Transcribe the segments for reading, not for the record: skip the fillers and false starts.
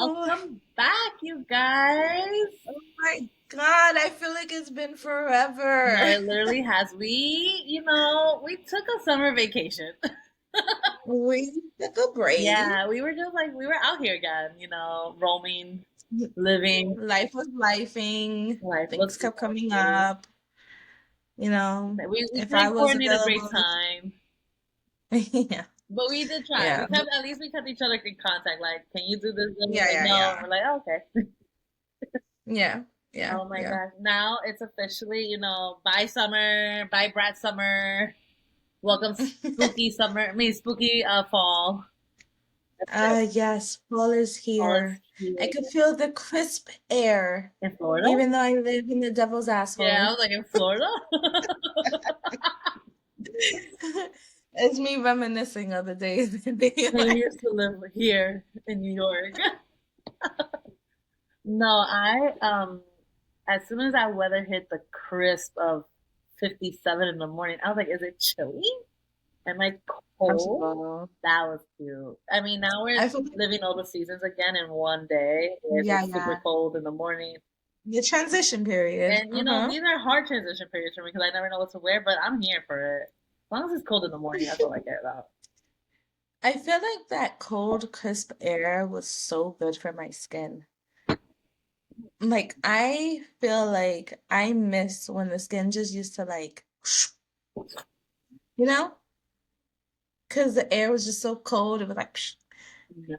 Welcome back, you guys. Oh my God, I feel like it's been forever. No, it literally has. We took a summer vacation. We took a break. Yeah, we were out here again, roaming, living. Life was lifing. Life was Things kept coming lovely. up. You know, We if I couldn't was coordinate a great available. time, Yeah. but we did try. Yeah. At least we kept each other in contact. Like, can you do this? And we're Yeah, like, yeah, no. And yeah. we're like, oh, okay. Yeah. Yeah. Oh my Yeah. gosh. Now it's officially, bye summer, bye Brat summer. Welcome spooky summer. I mean spooky fall. That's it. Yes, fall is Fall is here. I here could feel the crisp air, in Florida. even though I live in the devil's Yeah, I asshole. was like in Florida. It's me reminiscing of the days in the I US. used to live here in New York. No, I as soon as that weather hit the crisp of 57 in the morning, I was like, is it chilly? Am I First of cold? all, That was cute. I mean, now we're I feel like, living all the seasons again in one day. yeah, It's super yeah. cold in the morning. The transition period. And Uh-huh. these are hard transition periods for me because I never know what to wear, but I'm here for it. As long as it's cold in the morning, that's all I care about. I feel like that cold, crisp air was so good for my skin. Like, I feel like I miss when the skin just used to like, you know? Because the air was just so cold. It was like,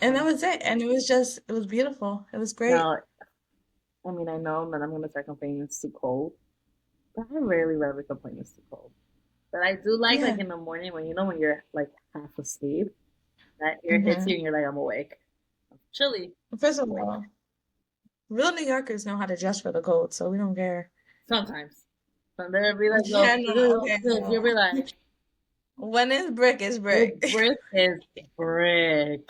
and that No, was it. And it was beautiful. It was great. no, I mean, I know that I'm going to start complaining it's too cold, but I rarely ever complain it's too cold. But I do like Yeah. in the morning when you're like half asleep, that air hits Hmm. you and you're like, I'm awake. Chilly. First of all, real New Yorkers know how to dress for the cold, so we don't care. Sometimes. But there'll be like, Yeah, no, okay, you'll be no. like, When it's brick, it's the brick. brick is brick.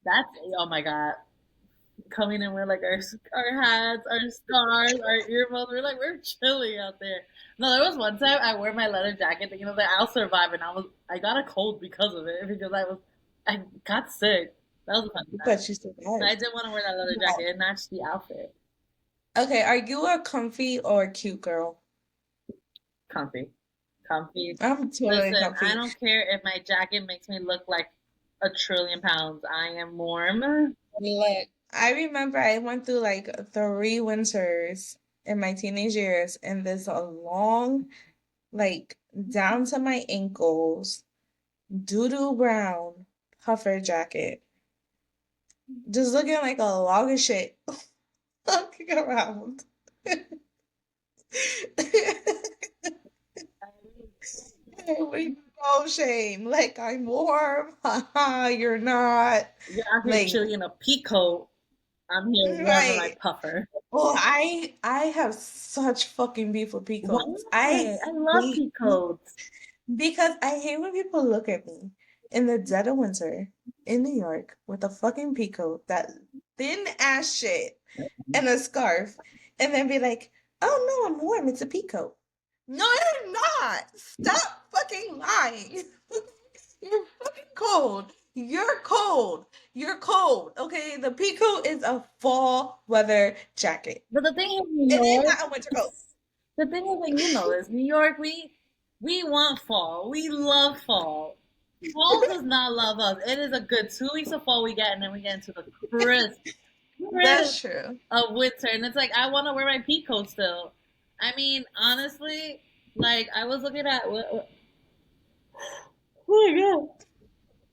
That's, oh my God. Coming in with like our hats, our scarves, our earphones. We're chilly out there. No, there was one time I wore my leather jacket thinking that I'll survive, and I got a cold because of it because I got sick. That was a fun time. But you But I survived. didn't want to wear that leather No. jacket. It matched the outfit. Okay, are you a comfy or a cute girl? Comfy, comfy. I'm totally Listen, I comfy. don't care if my jacket makes me look like a trillion pounds. I am warm. Like, I remember I went through like 3 winters in my teenage years, and there's a long, like down to my ankles, doo-doo brown puffer jacket, just looking like a log of shit walking around. With no shame. Like, I'm warm. Haha, you're not. You're out here Like, chilling in a peacoat. I'm here warm in my right. puffer. Oh, I have such fucking beef with peacoats. I Why? I love hate peacoats. because I hate when people look at me in the dead of winter in New York with a fucking peacoat, that thin ass shit, and a scarf, and then be like, "Oh no, I'm warm. It's a peacoat." No, you're not. Stop fucking lying. You're fucking cold. You're cold. You're cold. Okay, the peacoat is a fall weather jacket. But the thing is, New It is York. not a winter coat. The thing is, and you know this, New York. We want fall. We love fall. Fall does not love us. It is a good 2 weeks of fall we get, and then we get into the crisp That's true. of winter, and it's like I want to wear my peacoat still. I mean, honestly, like I was looking at oh my god,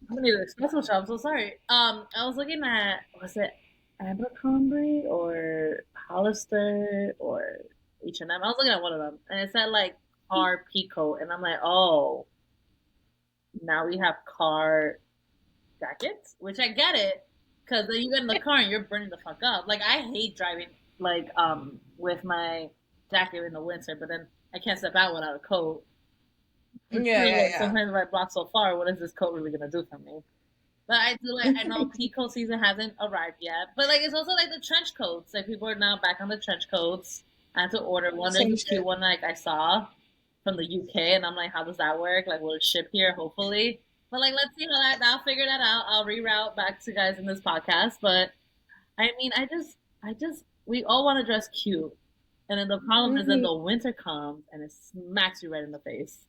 I'm gonna need an espresso shot. I'm so sorry. I was looking at was it Abercrombie or Hollister or H&M. I was looking at one of them, and it said like car peacoat, and I'm like, oh, now we have car jackets, which I get it, because then you get in the car and you're burning the fuck up. Like I hate driving with my jacket in the winter, but then I can't step out without a coat. Yeah, yeah, yeah. Sometimes if I block so far, what is this coat really gonna do for me? But I do I know peak coat season hasn't arrived yet. But like it's also like the trench coats. Like people are now back on the trench coats. I had to order one. There's Same this cute shit. one like I saw from the UK, and I'm like, how does that work? Like, will it ship here? Hopefully. But like, let's see how I'll figure that out. I'll reroute back to you guys in this podcast. But I mean, we all want to dress cute, and then the problem is that Hmm. the winter comes and it smacks you right in the face.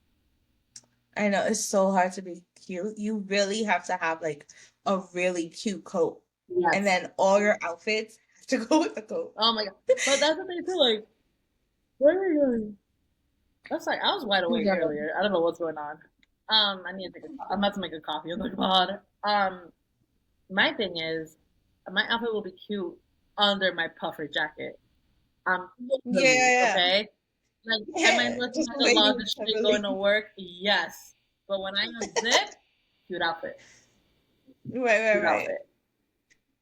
I know it's so hard to be cute. You really have to have like a really cute coat, and Yes. then all your outfits have to go with the coat. Oh my god. But that's the thing too. Like, where are you going? That's like I was wide awake Yeah. earlier. I don't know what's going on. I need to take I'm about to make a coffee on the pod. My thing is, my outfit will be cute under my puffer jacket. Literally, Yeah, okay? Like, am I yeah. looking Just like the a way law of you the street going to really. work? Yes. But when I unzip, cute outfit, Right, right, cute right. outfit.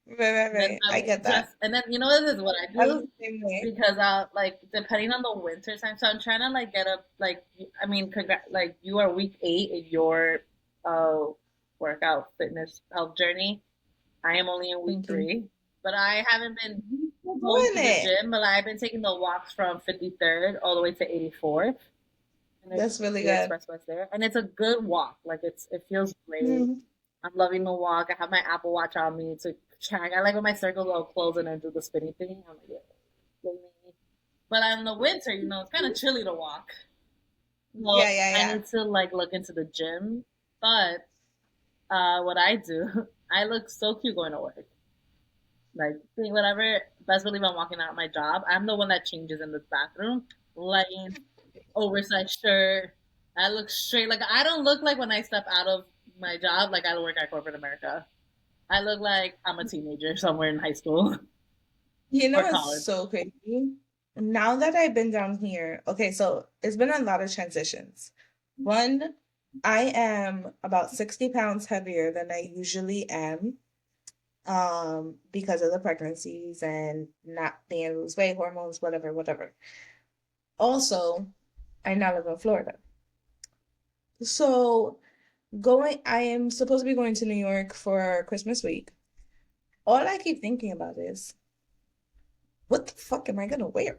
Right, right, And then right. I I will get that. just, and then you know this is what I I was do the same way. because like depending on the winter time. So I'm trying to like get up like I mean, like you are week 8 in your uh workout fitness health journey. I am only in week Thank you. 3, but I haven't been You're going doing to the it. gym. But I've been taking the walks from 53rd all the way to 84th, and there's That's really the good. expressway there, and it's a good walk. Like it feels great. Mhm. I'm loving the walk. I have my Apple Watch on me to track. I like when my circles all close and then do the spinny thing. I'm like, yeah. But in the winter, it's kind of chilly to walk. So Yeah, yeah, I yeah. need to like look into the gym. But what I do, I look so cute going to work. Like whatever. Best believe I'm walking out of my job. I'm the one that changes in the bathroom. Leggings, oversized shirt. I look straight. Like I don't look like when I step out of my job. Like I work at corporate America. I look like I'm a teenager somewhere in high school You know or what's college. so crazy? Now that I've been down here, okay, so it's been a lot of transitions. One, I am about 60 pounds heavier than I usually am, because of the pregnancies and not being able to lose weight, hormones, whatever, whatever. Also, I now live in Florida. So I am supposed to be going to New York for Christmas week. All I keep thinking about is, what the fuck am I gonna wear?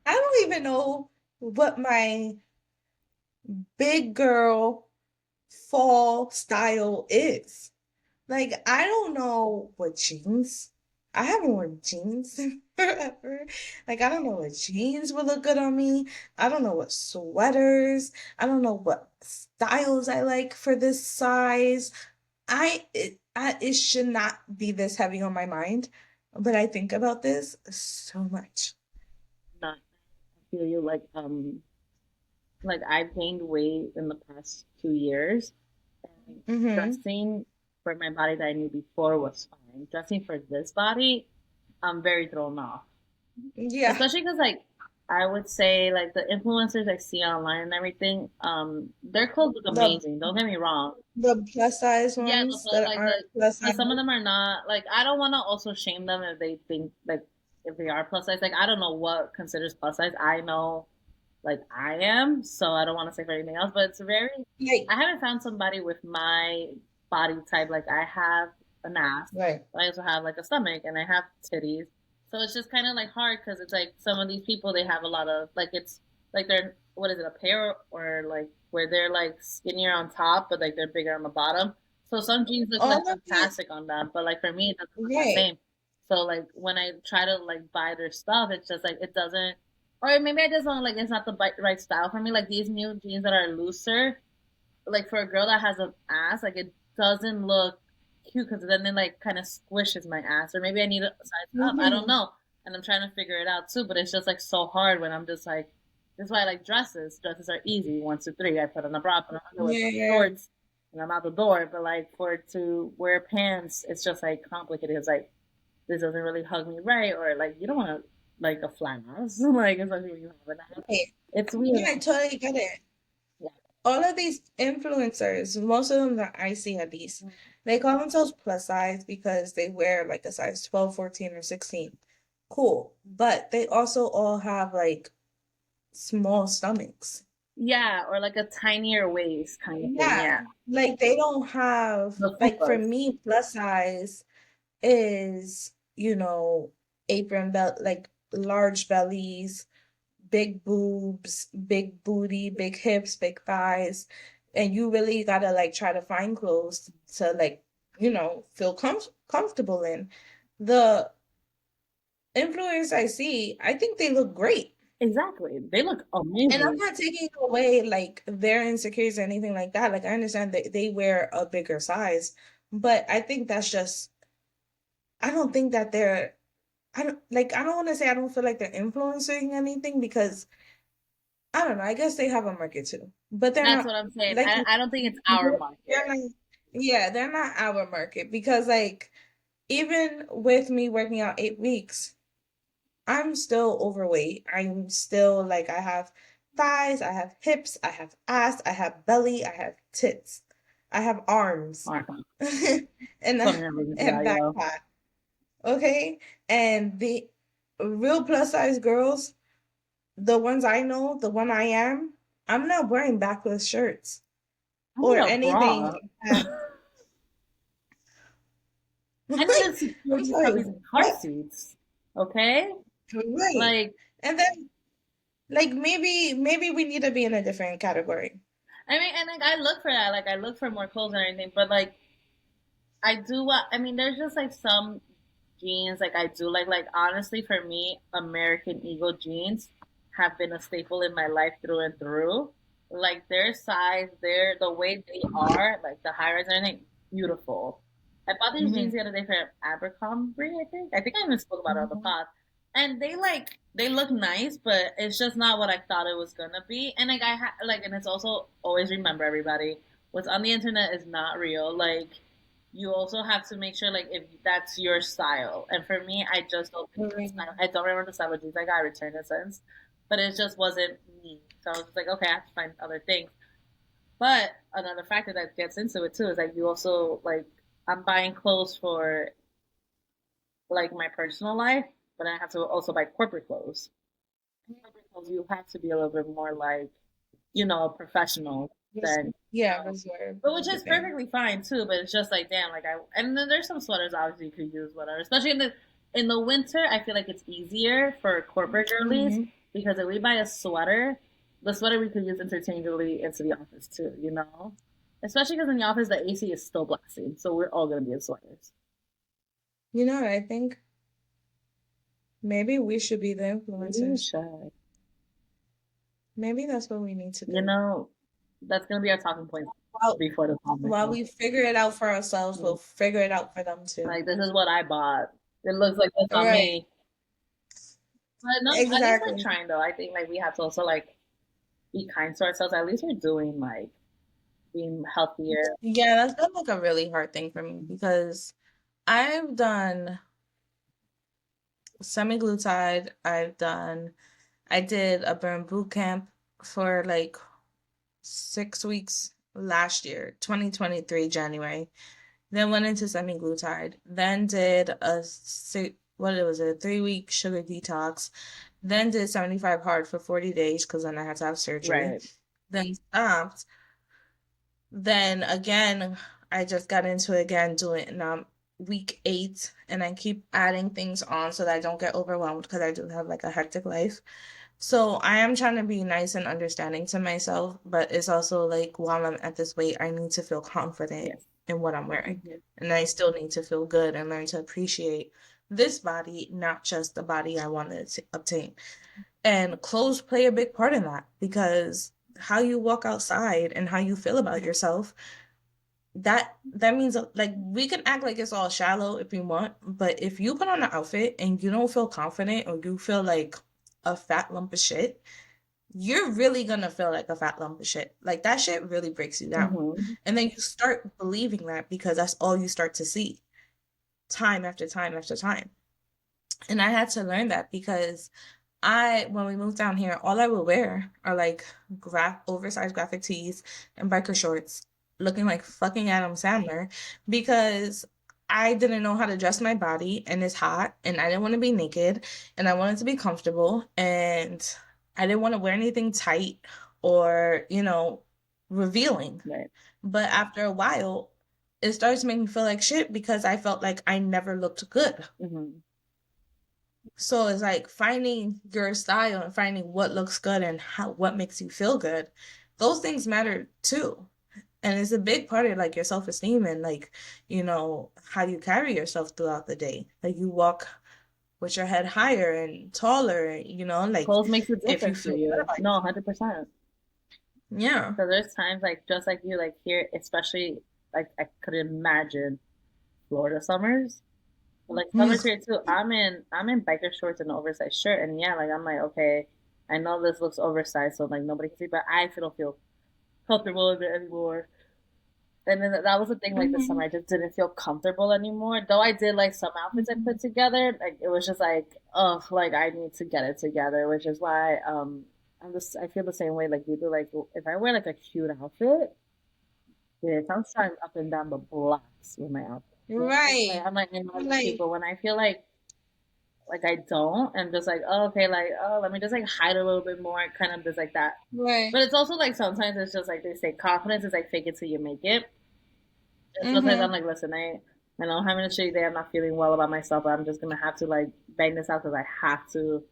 I don't even know what my big girl fall style is. Like, I don't know what jeans. I haven't worn jeans in forever. Like, I don't know what jeans would look good on me. I don't know what sweaters. I don't know what styles I like for this size. It should not be this heavy on my mind, but I think about this so much. Not I feel you like I've gained weight in the past 2 years. And Mm-hmm. dressing for my body that I knew before was fine. Dressing for this body, I'm very thrown off. Yeah. Especially because like I would say like the influencers I see online and everything, their clothes look The amazing. Don't get me wrong. the plus size Yeah, ones that like aren't plus size. some of them are not like I don't want to also shame them if they think like if they are plus size. Like I don't know what considers plus size. I know like I am, so I don't want to say for anything else. But it's very. Like, I haven't found somebody with my body type. Like I have an ass, right. but I also have like a stomach and I have titties. So it's just kind of like hard because it's like some of these people they have a lot of like it's like they're what is it a pair or like where they're like skinnier on top but like they're bigger on the bottom. So some jeans look like All of these, fantastic on them, but like for me it doesn't look the right. same. So like when I try to like buy their stuff, it's just like it doesn't or maybe I just don't like it's not the right style for me. Like these new jeans that are looser, like for a girl that has an ass, like it doesn't look cute because then it like kind of squishes my ass. Or maybe I need a size up. I don't Hmm. know, and I'm trying to figure it out too. But it's just like so hard when I'm just like, this is why I like dresses. Dresses are easy. 1, 2, 3. I put on a bra, put on underwear, Yeah, put on yeah. shorts, and I'm out the door. But like for to wear pants, it's just like complicated. It's like this doesn't really hug me right, or like you don't want to like a flat ass, like especially when you have an ass. Right. It's weird. Yeah, I totally get it. Yeah. All of these influencers, most of them that I see at least, they call themselves plus size because they wear like a size 12, 14, or 16. Cool. But they also all have like small stomachs. Yeah, or like a tinier waist kind of thing. Yeah. Yeah. Like they don't have, The like for fupas. me, plus size is, apron belt, like large bellies, big boobs, big booty, big hips, big thighs. And you really gotta like try to find clothes to like, feel comfortable in. the influencers I see, I think they look great. Exactly. They look And I'm amazing. not taking away like their insecurities or anything like that. Like I understand that they wear a bigger size, but I think that's just I don't think that they're I don't want to say I don't feel like they're influencing anything because I don't know. I guess they have a market too, but they're That's not what I'm saying. like I don't think it's our they're market. not. Yeah, they're not our market because like even with me working out 8 weeks, I'm still overweight. I'm still like I have thighs, I have hips, I have ass, I have belly, I have tits, I have arms, Aren't and some things, yeah, and back yo. fat. Okay, and the real plus size girls, the ones I know, the one I am, I'm not wearing backless shirts I need or a anything bra. that. I need Like, a I'm security sorry, puppies in car what? seats. Okay? Right. Like, And then like maybe we need to be in a different category. I mean, and like I look for that. Like I look for more clothes and everything, but like I do what I mean. There's just like some jeans like I do like. Like honestly, for me, American Eagle jeans have been a staple in my life through and through. Like their size, their the way they are, like the high rise and everything, beautiful. I bought these jeans Hmm. the other day from Abercrombie. I think. I think I even spoke about it on the Hmm. pod. And they look nice, but it's just not what I thought it was gonna be. And like like, and it's also always remember everybody, what's on the internet is not real. Like you also have to make sure like if that's your style. And for me, I just don't think it's Right. style. I don't remember the style of jeans I got returned in since, but it just wasn't me. So I was just like, okay, I have to find other things. But another factor that gets into it too is like you also like I'm buying clothes for like my personal life, but I have to also buy corporate clothes. Corporate clothes you have to be a little bit more like professional than Yeah, reserve but and which is everything. perfectly fine too. But it's just like damn, like I and then there's some sweaters obviously you could use whatever, especially in the winter. I feel like it's easier for corporate girlies Hmm. because if we buy a sweater, the sweater we could use interchangeably into the office too. Especially because in the office the AC is still blasting, so we're all gonna be in sweaters. You know what I think? Maybe we should be the Maybe we influencers. should. Maybe that's what we need to You do. know, that's gonna be our talking point While before the conference. while we figure it out for ourselves, we'll figure it out for them too. Like this is what I bought. It looks like this on Right. me. But no, at least we're Exactly. trying though. I think like we have to also like be kind to ourselves. At least we're doing like being healthier. Yeah, that's been like a really hard thing for me because I've done semi-glutide. I did a burn boot camp for like 6 weeks last year, 2023, January. Then went into semi-glutide. Then did what it was, a 3 week sugar detox. Then did 75 hard for 40 days because then I had to have surgery. Right. Then stopped. Then again, I just got into it again, doing week 8, and I keep adding things on so that I don't get overwhelmed because I do have like a hectic life. So I am trying to be nice and understanding to myself, but it's also like while I'm at this weight, I need to feel confident Yes. in what I'm wearing. Mm-hmm. And I still need to feel good and learn to appreciate this body, not just the body I want to obtain. And clothes play a big part in that because how you walk outside and how you feel about yourself, that means like we can act like it's all shallow if we want, but if you put on an outfit and you don't feel confident or you feel like a fat lump of shit, you're really gonna feel like a fat lump of shit. Like that shit really breaks you down. Mm-hmm. And then you start believing that because that's all you start to see time after time after time. And I had to learn that because when we moved down here, all I would wear are like oversized graphic tees and biker shorts, looking like fucking Adam Sandler because I didn't know how to dress my body and it's hot and I didn't want to be naked and I wanted to be comfortable and I didn't want to wear anything tight or, revealing. Right. But after a while, it started to make me feel like shit because I felt like I never looked good. Mm-hmm. So it's like finding your style and finding what looks good and what makes you feel good. Those things matter too. And it's a big part of like your self-esteem and like, how you carry yourself throughout the day. Like you walk with your head higher and taller, like Clothes makes a if you difference for feel good you. about No, yourself. 100%. Yeah. So there's times like just like you, like here, especially like I could imagine Florida summers. But, like summers Ugh. here too. I'm in biker shorts and an oversized shirt, and yeah, like I'm like okay, I know this looks oversized, so like nobody can see, but I don't feel comfortable in it anymore. And then that was the thing, like this summer, Hmm. I just didn't feel comfortable anymore. Though I did like some outfits I put together, like it was just like, ugh, like I need to get it together, which is why I feel the same way like you do. Like if I wear like a cute outfit, yeah, I'm trying up and down the blocks with my outfit. Like, Right. I'm like in all these Like, people when I feel like I don't, and just like oh, okay, like oh, let me just like hide a little bit more, kind of just like that. right. But it's also like sometimes it's just like they say confidence is like fake it till you make it. And sometimes I'm Mm-hmm. like, listen, I know I'm having a shitty day. I'm not feeling well about myself, but I'm just gonna have to like bang this out because I have to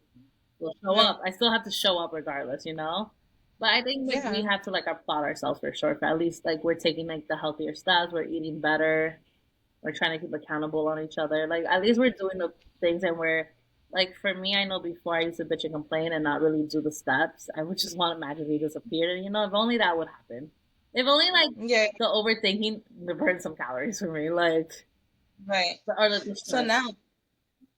show Right. up. I still have to show up regardless, you know. But I think like we Yeah. have to like applaud ourselves for sure. For at least like we're taking like the healthier steps. We're eating better. We're trying to keep accountable on each other. Like at least we're doing the things, and we're like for me, I know before I used to bitch and complain and not really do the steps. I would just want to magically disappear. And you know, if only that would happen. If only like Yeah. the overthinking would burn some calories for me. Like Right. or the So stress. now,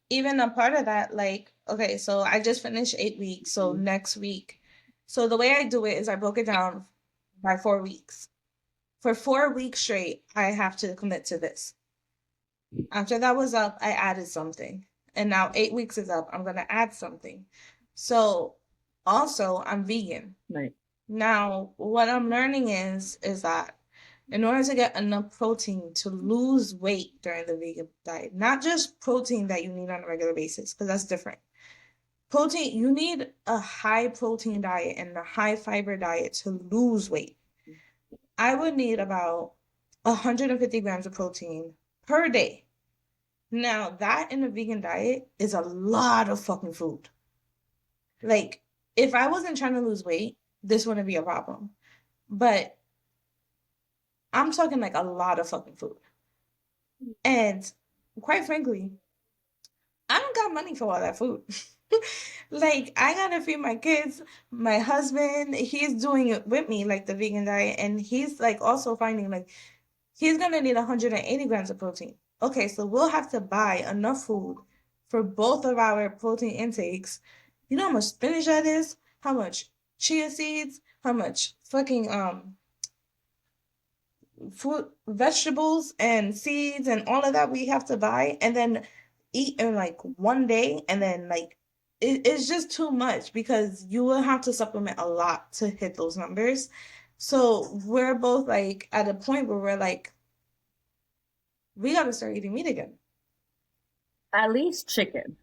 even a part of that, like, okay, so I just finished 8 weeks. So Mhm. next week, so the way I do it is I broke it down by 4 weeks. For 4 weeks straight, I have to commit to this. After that was up, I added something. And now 8 weeks is up. I'm going to add something. So also, I'm vegan. Right. Now, what I'm learning is that in order to get enough protein to lose weight during the vegan diet, not just protein that you need on a regular basis, because that's different. Protein, you need a high protein diet and a high fiber diet to lose weight. I would need about 150 grams of protein per day. Now, that in a vegan diet is a lot of fucking food. Like, if I wasn't trying to lose weight, this wouldn't be a problem. But I'm talking like a lot of fucking food. And quite frankly, I don't got money for all that food. Like, I gotta feed my kids, my husband, he's doing it with me, like the vegan diet, and he's like also finding like he's gonna need 180 grams of protein. Okay, so we'll have to buy enough food for both of our protein intakes. You know how much spinach that is? How much chia seeds? How much fucking fruit, vegetables and seeds and all of that we have to buy and then eat in like one day and then like it's just too much because you will have to supplement a lot to hit those numbers. So we're both like at a point where we're like, we gotta start eating meat again. At least chicken.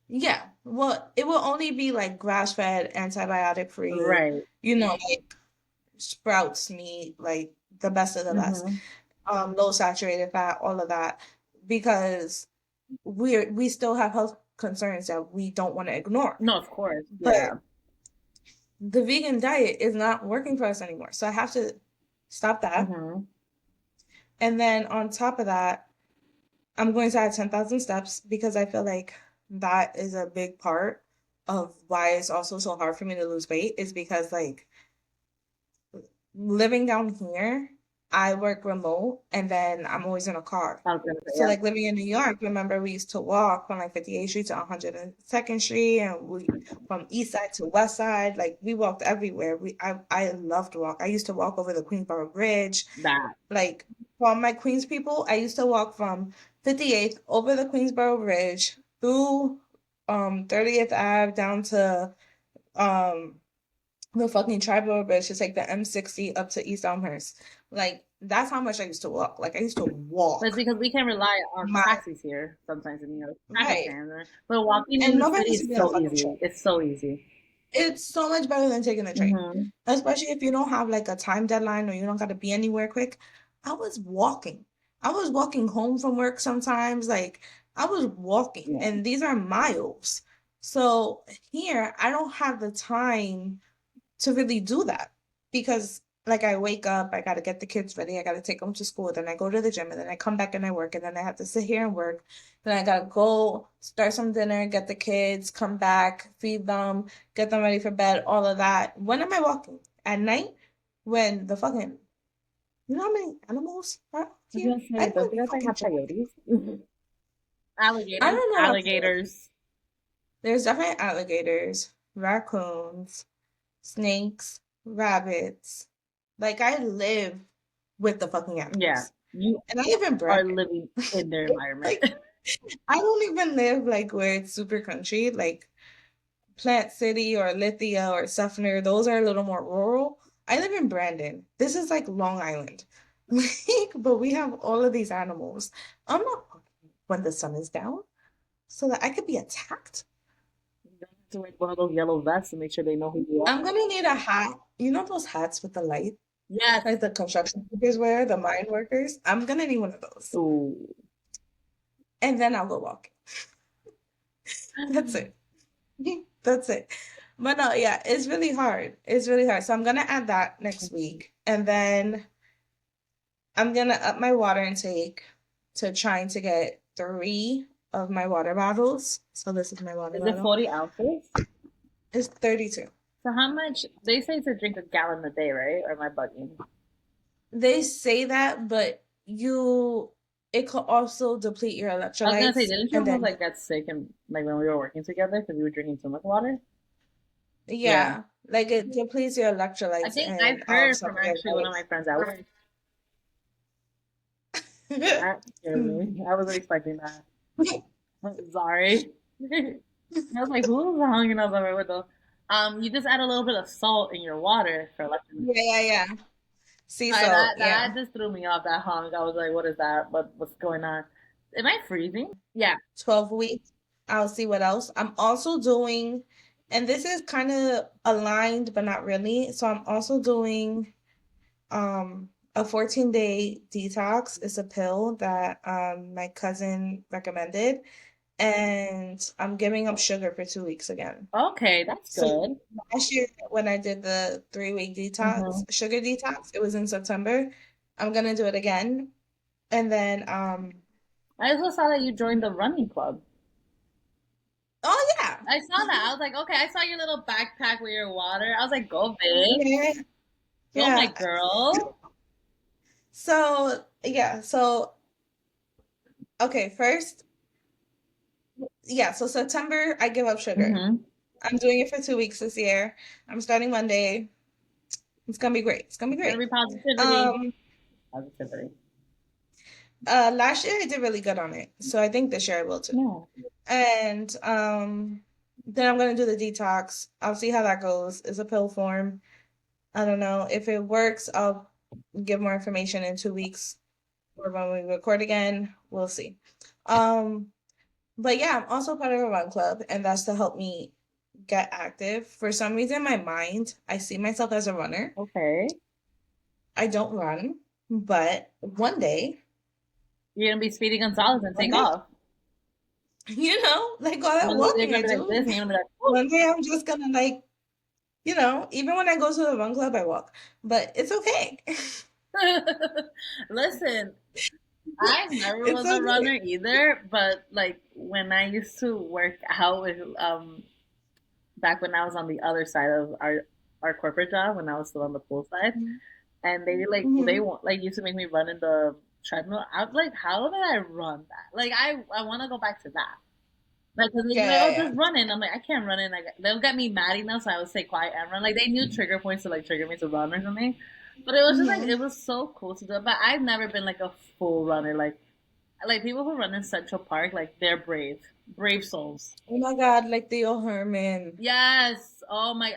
Yeah. Well, it will only be like grass fed, antibiotic free, Right. like sprouts meat, like the best of the best. Mm-hmm. Low saturated fat, all of that, because we still have health concerns that we don't want to ignore. No, of course. But Yeah. the vegan diet is not working for us anymore. So I have to stop that. Mm-hmm. And then on top of that, I'm going to add 10,000 steps because I feel like that is a big part of why it's also so hard for me to lose weight is because like living down here, I work remote and then I'm always in a car. I was gonna say, So yeah. like living in New York, remember we used to walk from like 58th Street to 102nd Street and we from east side to west side, like we walked everywhere. I loved to walk. I used to walk over the Queensboro Bridge. That. Like for my Queens people, I used to walk from 58th over the Queensboro Bridge through 30th Ave down to um the fucking tribal bridge to take the M60 up to East Elmhurst. Like that's how much I used to walk. Like I used to But it's walk because we can rely on my taxis here sometimes in New York. Traffic right. jams. Right? But walking in And the nobody city needs to is be on a so fucking easy. train. It's so easy. It's so much better than taking the train. Mm-hmm. Especially if you don't have like a time deadline or you don't gotta be anywhere quick. I was walking. I was walking home from work sometimes. Like I was walking Yeah. and these are miles. So here I don't have the time to really do that because like I wake up, I gotta get the kids ready, I gotta take them to school, then I go to the gym, and then I come back and I work, and then I have to sit here and work. Then I gotta go start some dinner, get the kids, come back, feed them, get them ready for bed, all of that. When am I walking? At night? When the fucking, you know how many animals are I was here? gonna I say, don't don't you even guys like fucking have check. coyotes? I Alligators, don't know about coyotes. alligators. There's definitely alligators, raccoons, snakes, rabbits. Like I live with the fucking Yeah, animals. you And I live in are Brandon. living in their environment. Like I don't even live like where it's super country, like Plant City or Lithia or Suffner. Those are a little more rural. I live in Brandon. This is like Long Island. Like, but we have all of these animals. I'm not when the sun is down so that I could be attacked. You don't have to wear one of those yellow vests to make sure they know who you I'm are. gonna need a hat. You know those hats with the light? Yes. Like the construction workers wear, the mine workers? I'm gonna need one of those. Ooh. And then I'll go walk. That's it. That's it. But no, yeah, it's really hard. It's really hard. So I'm gonna add that next week. And then I'm gonna up my water intake to trying to get 3 of my water bottles. So this is my water Is it bottle. 40 ounces? It's 32. So how much? They say to drink a gallon a day, right? Or am I bugging? They say that, but it could also deplete your I was gonna say, electrolytes didn't you and almost then like get sick and like when we were working together because we were drinking too much water? Yeah. yeah, like it depletes your I electrolytes think I've and heard some from of your actually one of my friends at work. vitamins. That scared me. I wasn't expecting that. Sorry. I was like, who's hanging out the window? You just add a little bit of salt in your water for electrolytes. Yeah, yeah, yeah. Sea Sorry, salt, that yeah. just threw me off. That honk. I was like, what is that? What's going on? Am I freezing? Yeah. 12 weeks. I'll see what else. I'm also doing, and this is kind of aligned, but not really. So I'm also doing a 14-day detox. It's a pill that my cousin recommended, and I'm giving up sugar for 2 weeks again. Okay, that's So good. last year when I did the 3-week detox, Hmm. sugar detox, it was in September. I'm gonna do it again. And then I also saw that you joined the running club. oh yeah. I saw that. I was like, okay, I saw your little backpack with your water. I was like, go big. Yeah. Go my Yeah. girl. So yeah, so okay, first, yeah, so September I give up sugar. Hmm. I'm doing it for 2 weeks this year. I'm starting Monday. It's gonna be great. It's gonna be It's gonna great. be positivity. Um, Positivity. last year I did really good on it, so I think this year I will too. Yeah. And then I'm gonna do the detox. I'll see how that goes. It's a pill form. I don't know. If it works, I'll give more information in 2 weeks or when we record again. We'll see. Um, but yeah, I'm also part of a run club, and that's to help me get active. For some reason, in my mind, I see myself as a runner. Okay. I don't run, but You're gonna be Speedy Gonzalez and one take day, off. like all that One day they're walking gonna I be like do, this, and you're gonna be like, whoa. one day I'm just gonna like, even when I go to the run club, I walk, but it's okay. Listen, I never It's was a runner okay. either, but like when I used to work out with back when I was on the other side of our corporate job when I was still on the pool side, and they Hmm. want like used to make me run in the treadmill. I was like, how did I run that? Like I want to go back to that. Like, cause they'd be Yeah, like, oh, yeah, just run in. I'm like, I can't run in. Like, they'll get me mad enough, so I would stay quiet and run. Like, they knew trigger points to like trigger me to run or something. But it was just like yeah. it was so cool to do. But I've never been like a full runner. Like people who run in Central Park, like they're brave, brave souls. Oh my God, like Theo Herman. Yes. Oh my.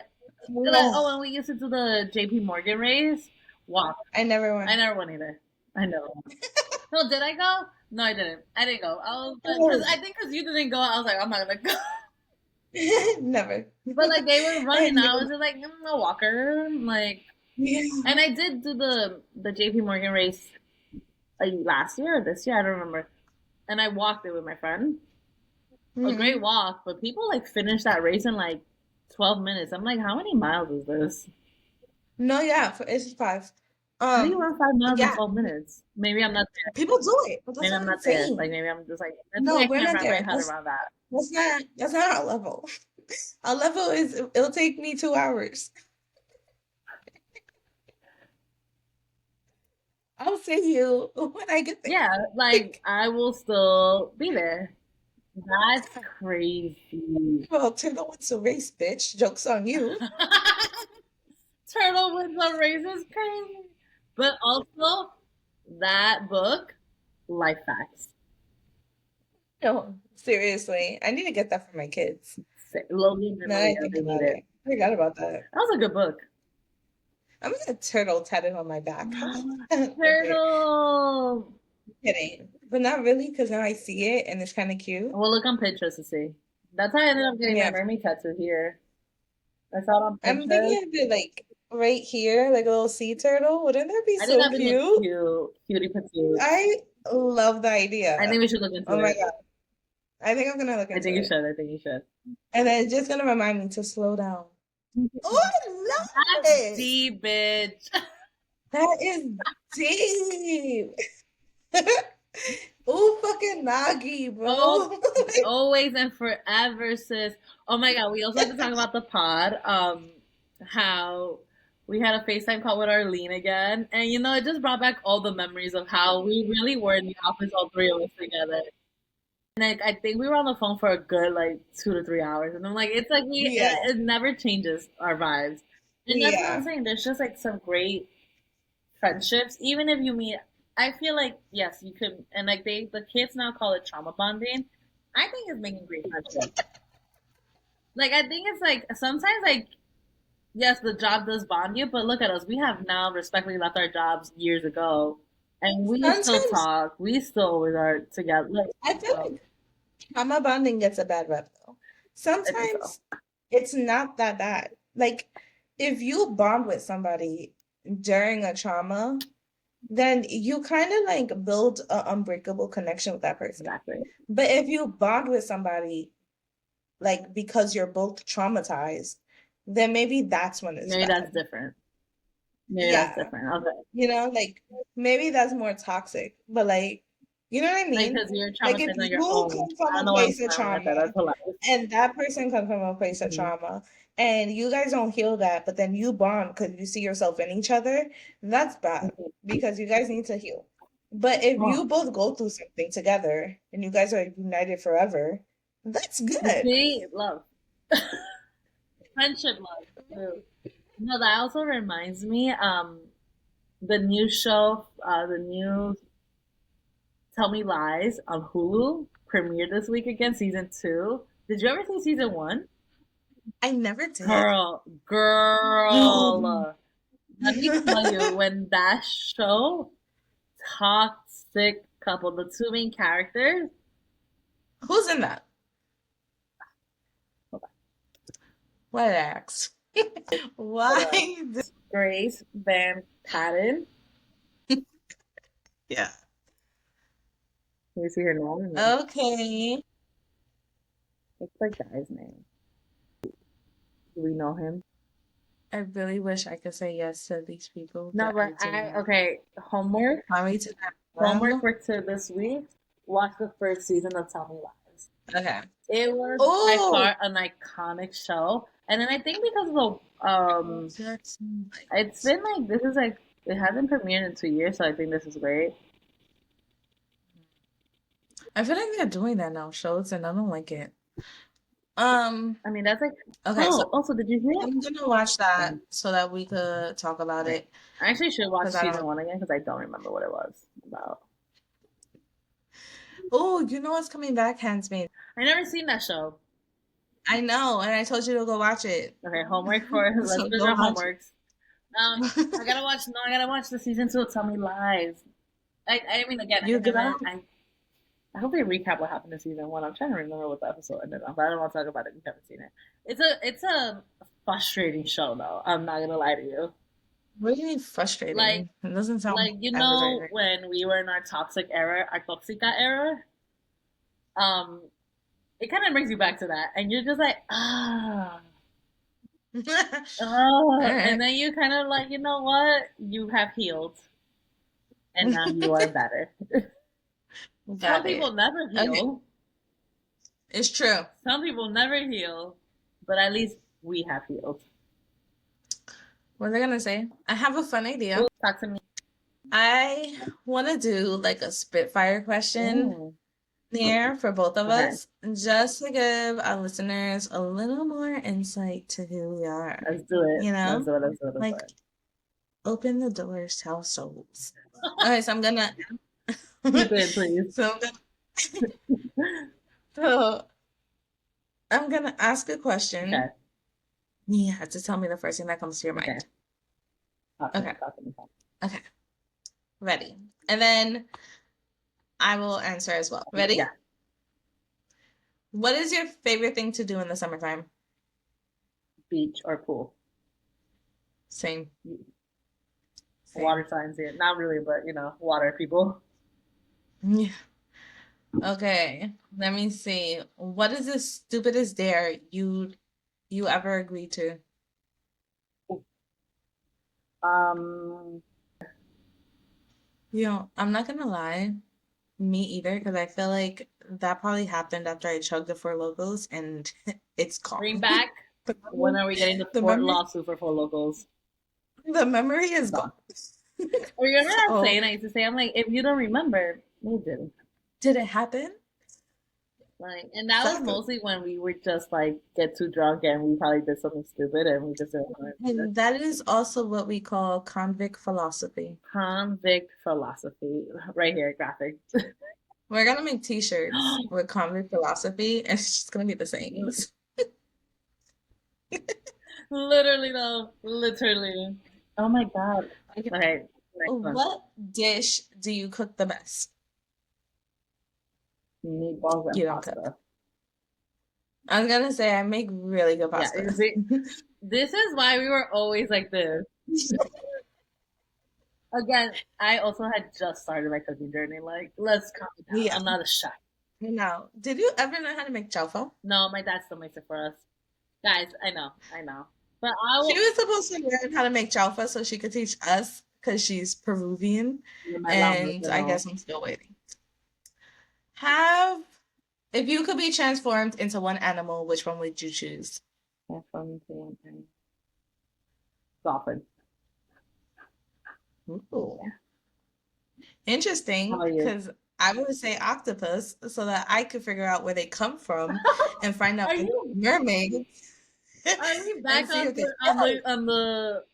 Oh, Oh, and we used to do the J.P. Morgan race. Wow. I never I went. never won either. I never won. No, did I go? No, I didn't. I didn't go. I was because Oh, I think because you didn't go, I was like, I'm not gonna go. never. But like they were I running, I never. was just like, a walker. Like, Yeah. and I did do the J.P. Morgan race last year or this year, I don't remember. And I walked it with my friend. A great Mhm. walk, but people like finished that race in like 12 minutes. I'm like, how many miles is this? No, yeah, it's 5. How do you run 5 miles in Yeah, 12 minutes? Maybe I'm not there. people do it, but that's Maybe what I'm I'm not there. Like saying. maybe I'm just like No, mentally I we're can't not wrap my there. head around that. That's not our level. Our level is it'll take me 2 hours. I'll see you when I get there. Yeah, like I will still be there. That's crazy. Well, Turtle wants a race, bitch. Joke's on you. Turtle with the race is crazy. But also that book, life facts. No, seriously. I need to get that for my kids. Logan and Now that I Malia, think they need about it. it. I forgot about that. That was a good book. I'm gonna get turtle tatted on my back. Okay, Turtle. kidding. But not really, because now I see it and it's kind of cute. We'll look on Pinterest to see. That's how I ended up getting my Yeah. mermaid tattoo here. I saw it on I'm Pinterest. thinking of it like right here, like a little sea turtle. Wouldn't that be I think so that would look cute? cute. Cutie patootie. I love the I think idea. we should look into Oh my it. God. I think I'm gonna look I into think you it. should. I think you should. And then it's just gonna remind me to slow down. Oh, I love That's it. deep, bitch. That is deep. Ooh, fucking Nagi, Oh, bro. always and forever, sis. Oh my God, we also have to talk about the pod. How we had a FaceTime call with Arlene again, and it just brought back all the memories of how we really were in the office, all three of us together. And like, I think we were on the phone for a good like 2 to 3 hours, and I'm like, it's like Yeah, it never changes our vibes, and that's what I'm yeah. saying. There's just like some great friendships, even if you meet. I feel like yes, you could, and like the kids now call it trauma bonding. I think it's making great friendships. Like I think it's like sometimes like yes, the job does bond you, but look at us. We have now respectfully left our jobs years ago, and we still Sometimes talk. We still always are together. Like, I feel so, like trauma bonding gets a bad rep though. I think so. Sometimes it's not that bad. Like if you bond with somebody during a trauma, then you kind of like build an unbreakable connection with that person. Exactly. But if you bond with somebody like because you're both traumatized, then maybe that's when it's Maybe that's bad. different. Maybe that's Yeah. different. Okay. Like maybe that's more toxic, but like, you know what I Like, mean? because you're Like if traumatized on your you own. come from I don't a know why I'm place of smiling at that. trauma That's hilarious. and that person comes from a place of Mhm. trauma and you guys don't heal that, but then you bond because you see yourself in each other, that's bad because you guys need to heal. But if Oh, you both go through something together and you guys are united forever, that's you good. see, love, friendship, love. Too. No, that also reminds me. The new show, the new Tell Me Lies on Hulu premiered this week again, season two. Did you ever see season one? I never did. Girl. Let me tell you, when that show, toxic couple, the two main characters, Who's in that? Relax. hold on, Why? Grace Van Patten. Yeah. Can you see her name? Okay. What's the guy's name? Do we know him? I really wish I could say yes to these people, No, but I but do not. okay, homework. Mommy to that Homework well. for this week. Watch the first season of Tell Me Lies. Okay. It was by Oh, far an iconic show, and then I think because of the Jackson. it's been like this is like it hasn't premiered in 2 years, so I think this is great. I feel like they're doing that now, shows, and I don't like it. Um, I mean, that's like okay, so oh, also did you hear? I'm gonna watch that so that we could talk about Right. it I actually should watch because I season don't. one again because I don't remember what it was about. Oh, you know what's coming back, Handsmaid? I never seen that show. I know, and I told you to go watch it. Okay, homework for let's So finish go our watch homeworks. I gotta watch. No, I gotta watch the season two of Tell Me Lies. I mean, again, You and got then I hope they recap what happened in season one. I'm trying to remember what the episode ended on, but I don't want to talk about it if you haven't seen it. It's a frustrating show though. I'm not gonna lie to you. really Like frustrating. It doesn't sound like advertising. when we were in our toxic era, our toxica era, um, it kind of brings you back to that, and you're just like Oh, and Alright. then you kind of like, you know what? You have healed, and now you are better. Some Got people it. never Okay. heal. It's true. Some people never heal, but at least we have healed. What was I gonna say? I have a fun idea. Ooh, talk to me. I want to do like a Spitfire question Ooh, here for both of okay, us, just to give our listeners a little more insight to who we are. let's do it. You Let's know, do it. Let's do it. Let's do like open the doors to our souls. Okay, so I'm gonna, it. Keep it, please. so I'm gonna, so I'm gonna ask a Okay, question. You have to tell me the first thing that comes to your okay. mind. Talk to me. Okay, Talk to me. Talk okay, ready. And then I will answer as well. to me. Ready? Yeah, What is your favorite thing to do in the summertime? beach or pool. Same, same. Water signs here. Not really, but water people. Yeah. Okay, let me see. What is the stupidest dare you ever agreed to? Um, You know, I'm not gonna lie, me either, because I feel like that probably happened after I chugged the Four Locos and it's bring gone. back. The When memory, are we getting the the Fort memory, lawsuit for Four Locals? the memory is Gone. gone. Or you remember that So, saying I used to say? I'm like, if you don't remember, you didn't. did it happen? Like, and that was Exactly. mostly when we would just like get too drunk and we probably did something stupid and we just didn't remember it. And that is also what we call convict philosophy. Convict philosophy, right here, graphic. We're gonna make t-shirts with convict philosophy, and it's just gonna be the sayings. Literally though, literally. Oh my god. Okay. Okay, next one. What dish do you cook the best? Meatballs and You don't cook. pasta. I was gonna say I make really good Yeah, pasta. this is why we were always like this. Again, I also had just started my cooking journey. Like, let's calm down. Yeah. I'm not a chef. Now, did you ever know how to make chowfa? No, my dad still makes it for us. Guys, I know. But I She will was supposed to learn how to make chowfa so she could teach us because she's Peruvian, my language, and I know. guess I'm still waiting. Have If you could be transformed into one animal, which one would you choose? Yeah, from and dolphin. Ooh. Yeah. How Interesting, about you? because I would say octopus so that I could figure out where they come from and find out Are the you mermaids are we and back see on if they the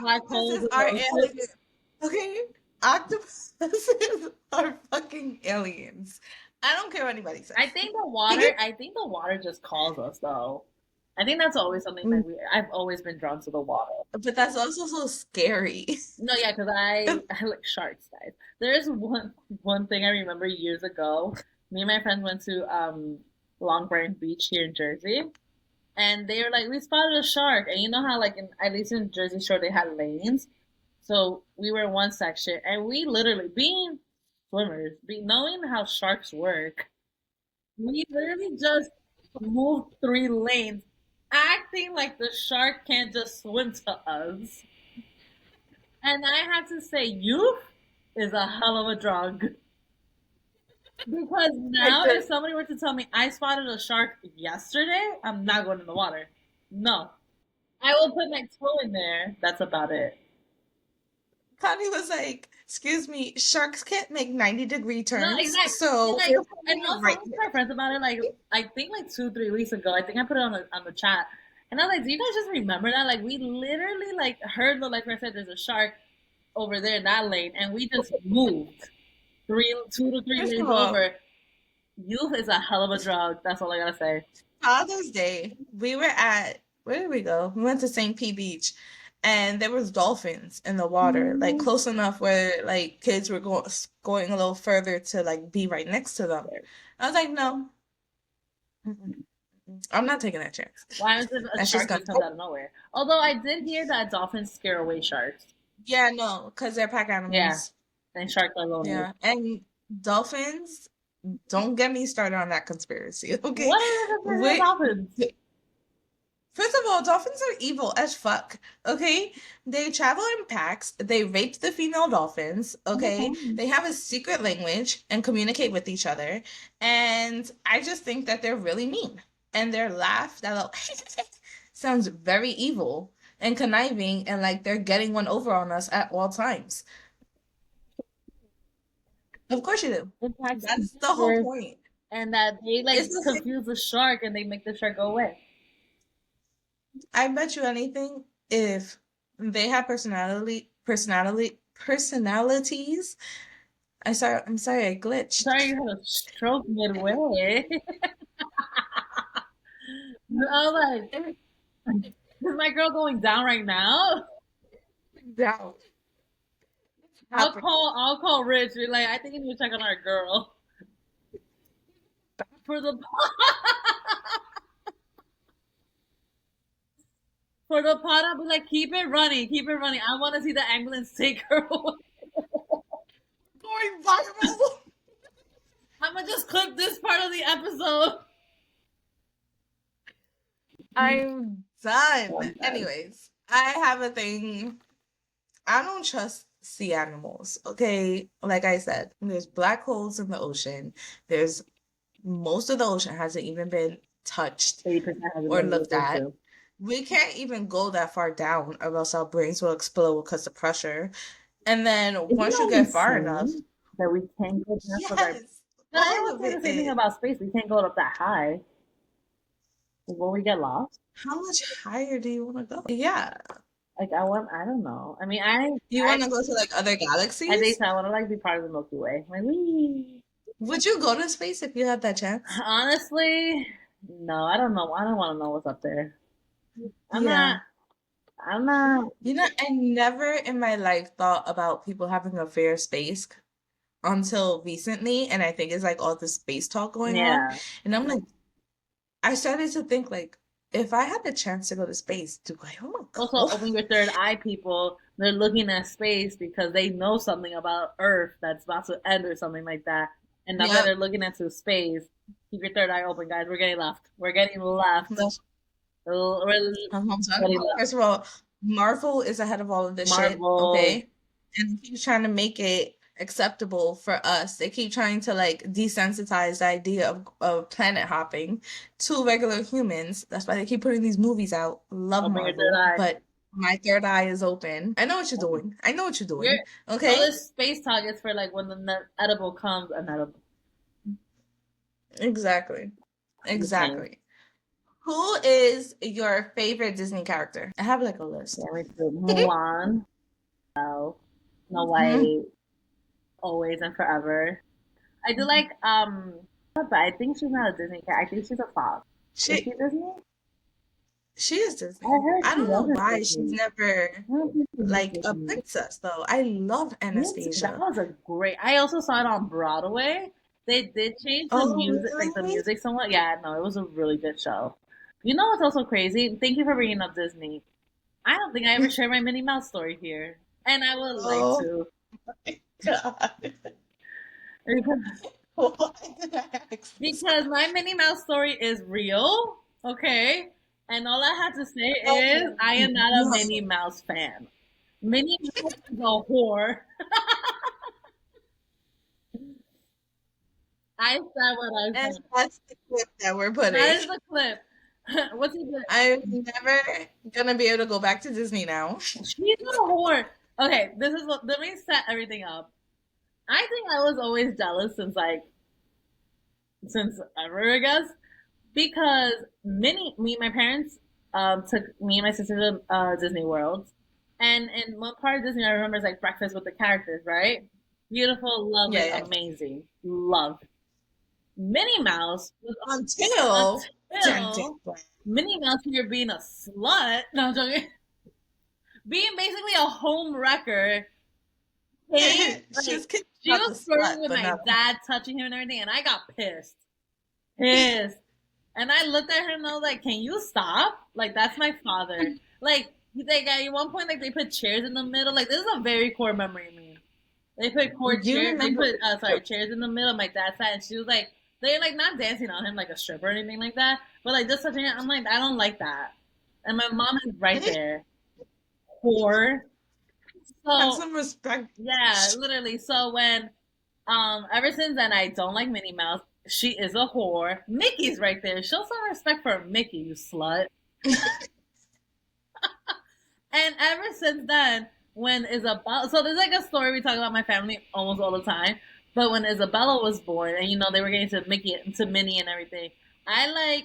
black holes octopuses in the are ocean? aliens. Okay? Octopuses are fucking aliens. I don't care what anybody says. I think the water just calls us though. I think that's always something that I've always been drawn to the water. But that's also so scary. No, yeah, because I like sharks, guys. There's one thing I remember years ago. Me and my friends went to Long Branch Beach here in Jersey, and they were like, "We spotted a shark." And you know how like at least in Jersey Shore they had lanes, so we were in one section, and we literally being swimmers, knowing how sharks work, we literally just moved 3 lanes, acting like the shark can't just swim to us. And I have to say, youth is a hell of a drug. Because Like now, if the somebody were to tell me I spotted a shark yesterday, I'm not going in the water. No. I will put my toe in there. That's about it. Connie was like, excuse me, sharks can't make 90-degree No, turns, exactly. And so like, we're and putting I it was right talking to my here. friends about it. Like, I think like 2, 3 weeks ago. I think I put it on the chat, and I was like, "Do you guys just remember that? Like, we literally like heard the like I said, there's a shark over there in that lane, and we just moved 2 to 3 First of lanes all, over. Youth is a hell of a drug. That's all I gotta say. Father's Day, we were at, where did we go? We went to St. Pete Beach, and there was dolphins in the water, like close enough where like kids were going a little further to like be right next to them. I was like, no, mm-mm, I'm not taking that chance. Why is it a That's just shark gonna, just comes out of nowhere? Although I did hear that dolphins scare away sharks. yeah, no, because they're pack Yeah, animals. and sharks are lonely. Yeah, and dolphins, don't get me started on that conspiracy, okay? What is it with We dolphins? First of all, dolphins are evil as fuck. Okay, they travel in packs. They rape the female dolphins. Okay, Mhm. they have a secret language and communicate with each other. And I just think that they're really mean. And their laugh, that little sounds very evil and conniving, and like they're getting one over on us at all times. Of course you do. Impacts That's the whole behavior, point. and that they It's like the same. confuse the shark and they make the shark go away. I bet you anything if they have personalities. I'm sorry, I glitched. Sorry, you had a stroke midway. I was like, is my girl going down right now? Down. It's happening. I'll call Rich. Be like, I think you need to check on our girl for the for the pot. I'll be like, keep it running, keep it running. I want to see the ambulance take her away. Going viral. I'm gonna just clip this part of the episode. I'm Oh, done. I'm done. Anyways, I have a thing. I don't trust sea animals. Okay, like I said, there's black holes in the ocean. There's most of the ocean hasn't even been touched 80% hasn't or been looked looked at. into. We can't even go that far down, or else our brains will explode because of pressure. And then Isn't once you that get far enough, insane that we can't go past with our? yes, But I all would of say it the same thing is. about space. We can't go up that high. Will we get lost? How much higher do you want to go? Yeah. Like I don't know. I mean, You want to go to like other I think galaxies? so. I want to like be part of the Milky Way. Like, wee. Would you go to space if you had that chance? Honestly, no. I don't know. I don't want to know what's up there. I'm not. Yeah. I'm not. You know, I never in my life thought about people having a fair space until recently, and I think it's like all this space talk going on. Yeah. And I'm like, I started to think like, if I had the chance to go to space, do I want to Also, go? open your third eye, people. They're looking at space because they know something about Earth that's about to end or something like that. And that's why Yep. they're looking into space. Keep your third eye open, guys. We're getting left. We're getting left. That's We're what I'm talking getting about. left. First of all, Marvel is ahead of all of this shit, Marvel. okay? And they keep trying to make it acceptable for us. They keep trying to like desensitize the idea of planet hopping to regular humans. That's why they keep putting these movies out. Love Open your third Marvel, eye. but my third eye is open. I know what you're doing. I know what you're You're doing. all Okay? this space talk is for like when the edible comes. Unedible. Exactly. Insane. Exactly. Who is your favorite Disney character? I have like a list. Yeah, me too. Mulan. No. Snow Mhm. White. Always and forever. I do like but I think she's not a Disney cat. I think she's a fox. Is she She Disney? she is I Disney. heard I she don't know wasn't why she's Disney. never I don't think she was like a Disney. princess though. I love That Anastasia. was a great. I also saw it on Broadway. They did change the Oh, music, like the really? music somewhat. Yeah, no, it was a really good show. You know what's also crazy? Thank you for bringing up Disney. I don't think I ever shared my Minnie Mouse story here, and I would like Oh to my God. because Why did I ask this my question? Minnie Mouse story is real. Okay, and all I have to say is Oh I am not a Minnie no. Mouse fan. Minnie Mouse is a whore. I said what I And said. that's the clip that we're That putting. is the clip. What's he doing? I'm never gonna be able to go back to Disney now. She's a whore. Okay, this is what. Let me set everything up. I think I was always jealous since ever, I guess, because my parents took me and my sister to Disney World, and in one part of Disney I remember is like breakfast with the characters, right? Beautiful, Yeah, lovely, yeah. amazing, love. Minnie Mouse was Until dun, dun, until dun. Minnie Mouse here being a slut. No, I'm joking. Being basically a home wrecker. Came like She's kicked she out the was flirting slut, with but my not dad, touching him and everything, and I got pissed. Pissed. And I looked at her and I was like, "Can you stop? Like that's my father." Like at one point, like they put chairs in the middle. Like this is a very core memory of me. They put core you chair. They remember put chairs in the middle. My dad sat, and she was like, they're like not dancing on him like a stripper or anything like that, but like just touching it. I'm like, I don't like that. and my mom is right there. Whore. Have So some respect. yeah, literally. So when ever since then I don't like Minnie Mouse. She is a whore. Mickey's right there. Show some respect for Mickey, you slut. And ever since then, when Isabella, so there's like a story we talk about my family almost all the time. But when Isabella was born, and they were getting to Mickey, to Minnie, and everything, I like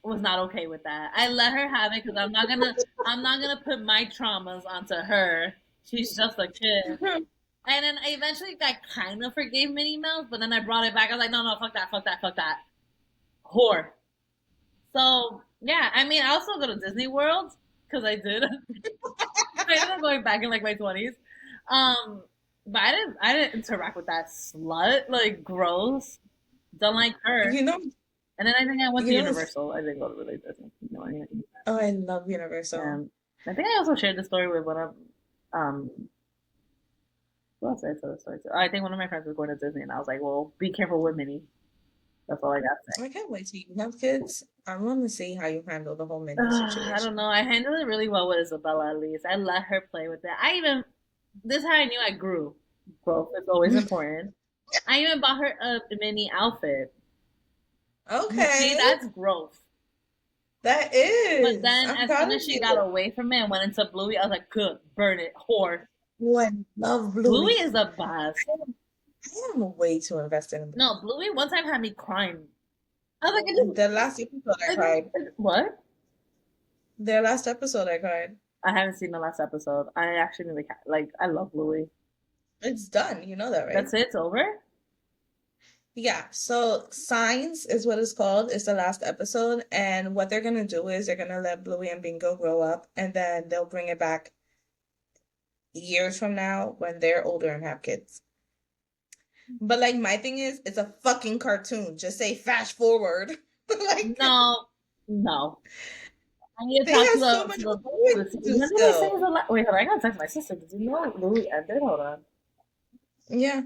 was not okay with that. I let her have it because I'm not gonna put my traumas onto her. She's just a kid. And then I eventually I kind of forgave Minnie Mouse, but then I brought it back. I was like, no, no, fuck that, fuck that, fuck that, whore. So yeah, I mean, I also go to Disney World because I did. I ended up going back in like my 20s. Um, but I didn't interact with that slut. Like gross. Don't like her. You know, And then I think I went to you know, Universal. I didn't go to really Disney. No, I didn't. oh, I love Universal. I think I also shared the story with one of who else did I tell the story to? I think one of my friends was going to Disney, and I was like, "Well, be careful with Minnie." That's all I got to say. I can't wait till you have kids. I want to see how you handle the whole Minnie I don't situation. know. I handled it really well with Isabella. At least I let her play with it. This is how I knew I grew. Growth is always important. I even bought her a mini outfit. You see, Okay, that's growth. that But is. then, I'm as proud soon of as she got you. away from it and went into Bluey, I was like, "Good, burn it, whore." Oh, I love Bluey Bluey. is the best. I am way too invested in No, Bluey. Bluey one time had me crying. I was like, The last episode I cried. what? Their last episode I cried. I haven't seen the last episode. I actually really like. I love Bluey. It's done. You know that, right? That's it. It's over. Yeah, so Signs is what it's called. It's the last episode, and what they're gonna do is they're gonna let Bluey and Bingo grow up, and then they'll bring it back years from now when they're older and have kids. But like my thing is, it's a fucking cartoon. Just say fast forward. Like No, no. I need to they talk have so much growing to the to season. do When did they say still. the last? Wait, hold on. I gotta text my sister. Did you know Louis ended? Hold on. Yeah.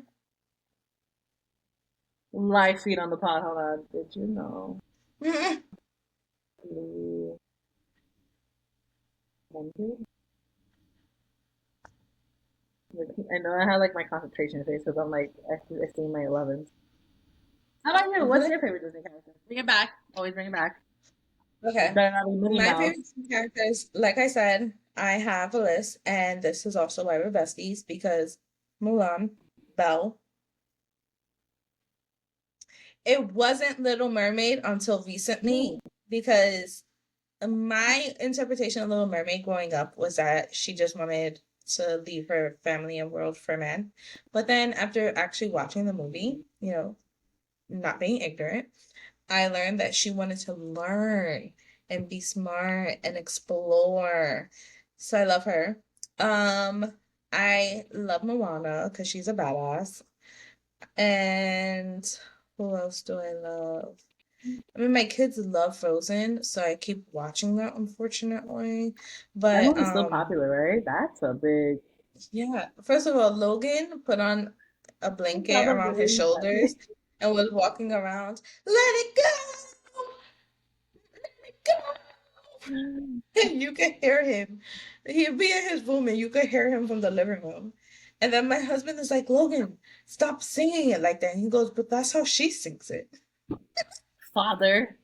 Live feed on the pod. Hold on. Did you know Mm-mm. Louis ended? Like, I know I have like my concentration face because I'm like I see my 11s. How about you? What's Mhm. your favorite Disney character? Bring it back. Always bring it back. Okay. Better not be Minnie My Mouse. favorite characters, like I said, I have a list, and this is also why we're besties because Mulan, Belle. It wasn't Little Mermaid until Ooh, recently because my interpretation of Little Mermaid growing up was that she just wanted to leave her family and world for men. But then after actually watching the movie, not being ignorant, I learned that she wanted to learn and be smart and explore. So I love her. Um, I love Moana because she's a badass. And who else do I love? I mean, my kids love Frozen, so I keep watching that, unfortunately. that But movie's still popular, right? That's a big. yeah. First of all, Logan put on a blanket Tell them around his Louis. shoulders and was walking around. Let it go! Let it go! And you could hear him. He'd be in his room and you could hear him from the living room. And then my husband is like, Logan, stop singing it like that. And he goes, but that's how she sings it. Father.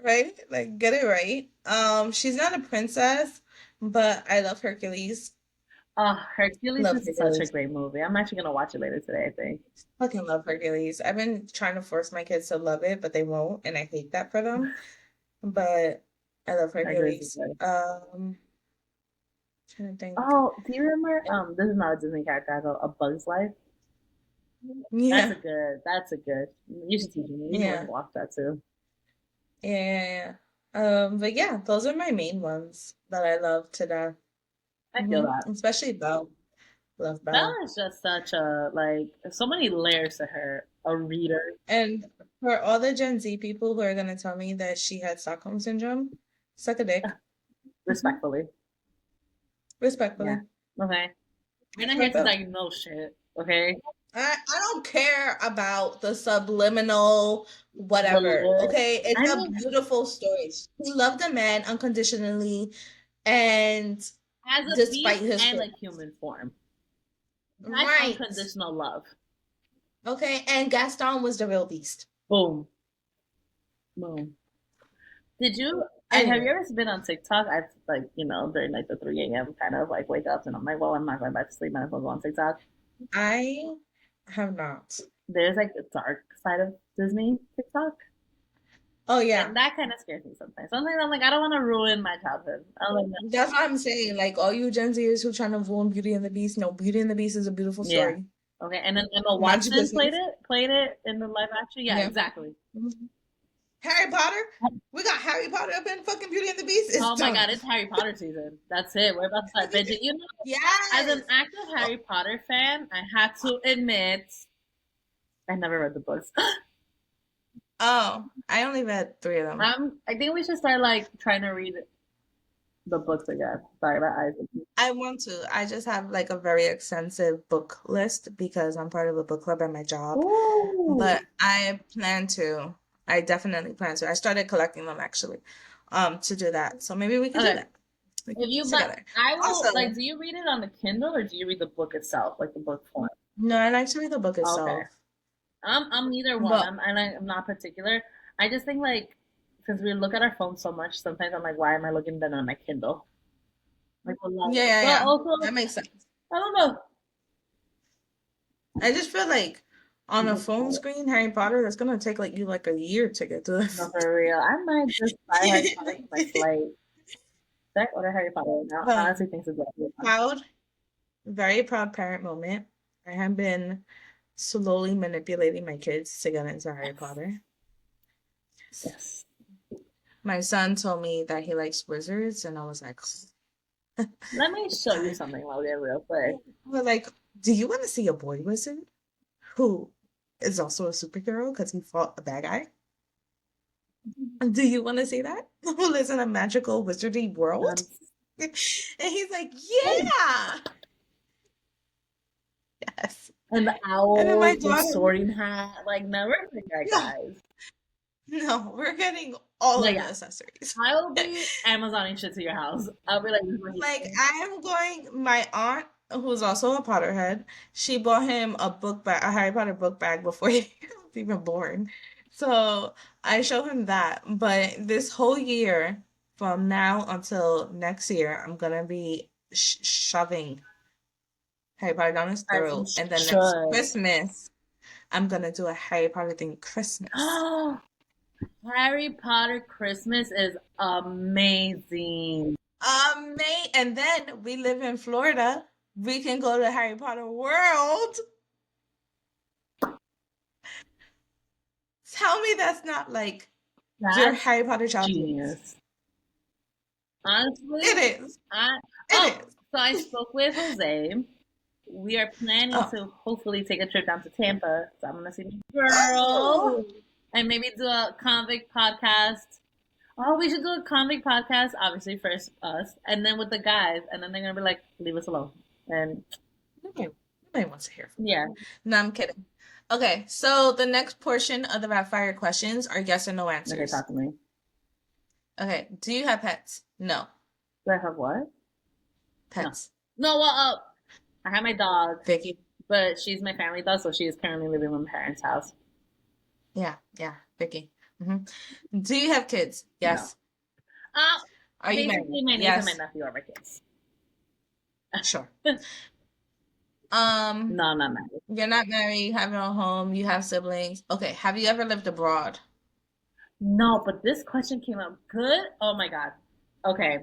Right? Like, get it right. She's not a princess, but I love Hercules. Hercules Love is such a Hercules. great movie. I'm actually gonna watch it later today, I think. Fucking love Hercules. I've been trying to force my kids to love it, but they won't, and I hate that for them. But I love Hercules is Hercules. good. Trying to think. Oh, do you remember? This is not a Disney character. I go A Bug's Life. Yeah, That's a good. You should teach me. You need to yeah, watch that too. yeah. But yeah, those are my main ones that I love to death. I feel that. Especially Belle. Love Belle. Bella is just such a like. So many layers to her. A reader, And for all the Gen Z people who are gonna tell me that she had Stockholm syndrome, suck a dick. respectfully. Yeah. Respectfully. Okay. We're not here to Respect Belle. diagnose shit. Okay. I don't care about the subliminal The whatever. lyrics. Okay, it's I a mean, beautiful story. He loved a man unconditionally, and as a despite beast his and flaws. a human form. That's Right. unconditional love. Okay, and Gaston was the real beast. Boom. Boom. Did you? Have you Anyway, ever been on TikTok? I've like during like the 3 a.m. kind of like wake ups and I'm like, well, I'm not going back to sleep. Might as well go on TikTok. I have not. There's like the dark side of Disney TikTok, Oh yeah. and that kind of scares me sometimes. Sometimes I'm like, I don't want to ruin my childhood. I'm like, That's what I'm saying. Like all you Gen Zers who trying to ruin Beauty and the Beast, no, Beauty and the Beast is a beautiful yeah, story. okay. And then Emma Mind your Watson business. played it in the live action. Yeah, Yeah. exactly. Mhm. Harry Potter. We got Harry Potter up in fucking Beauty and the Beast. It's Oh my god, done. it's Harry Potter season. That's it. We're about to start binging. As an Yes. active Oh, Harry Potter fan, I have to admit, I never read the books. oh, I only read three of them. I think we should start like trying to read the books again. Sorry about Isaac. I want to. I just have like a very extensive book list because I'm part of a book club at my job. Ooh. But I plan to. I definitely plan to. I started collecting them actually, to do that. So maybe we could do Okay. that. We could If do it you but together. I will like Also, do you read it on the Kindle or do you read the book itself, like the book form? no, I like to read the book Okay. itself. I'm neither one. But I'm not particular. I just think like since we look at our phones so much, sometimes I'm like, why am I looking then on my Kindle? Like a lot. yeah, yeah, But yeah. also That makes sense. I don't know. I just feel like on a phone screen, Harry Potter, that's gonna take like you like a year to get through No, this. for real. I might just buy Harry Potter for my flight. Should I order Harry Potter right now? I honestly um, think it's exactly fun. proud, very proud parent moment. I have been slowly manipulating my kids to get into Harry Yes. Potter. Yes. My son told me that he likes wizards, and I was like, Let me show you something while we're real quick. we're like, do you want to see a boy wizard who is also a superhero because he fought a bad guy? Do you want to see that? Who lives in a magical wizardy world? Um, And he's like, oh, yeah, yes. and the And then owl, my the daughter, sorting hat. Like, never forget, no, guys. no, we're getting all No, of the yeah. accessories. I will be Amazoning shit to your house. I'll be like, this is what he's Like doing. I am going, my aunt, who's also a Potterhead, she bought him a book bag, a Harry Potter book bag before he was even born. So I show him that. But this whole year, from now until next year, I'm gonna be shoving Harry Potter down his As you throat. And then next should. Christmas, I'm gonna do a Harry Potter themed Christmas. Harry Potter Christmas is amazing. May and then we live in Florida. We can go to Harry Potter World. Tell me that's not like your That's Harry Potter childhood. genius. Honestly, It is. I It is. so I spoke with Jose. We are planning Oh. to hopefully take a trip down to Tampa. So I'm gonna see my girl Oh. and maybe do a convict podcast. Oh, we should do a convict podcast, obviously first us, and then with the guys, and then they're gonna be like, leave us alone. And Nobody wants to hear from me. yeah, No, I'm kidding. Okay, so the next portion of the rapid fire questions are yes or no okay, answers. talk to me. Okay, do you have pets? No. Do I have what? No, Pets. no. Well, I have my dog, Vicky. but she's my family dog, so she is currently living in my parents' house. Yeah, yeah, Vicky. Do you have kids? No. Yes. Are you married? Basically, my niece and my Yes. nephew are my kids. Sure. No, I'm not married. You're not married, you have your own home, you have siblings. Okay, have you ever lived abroad? No, but this question came up good. Oh my god. Okay.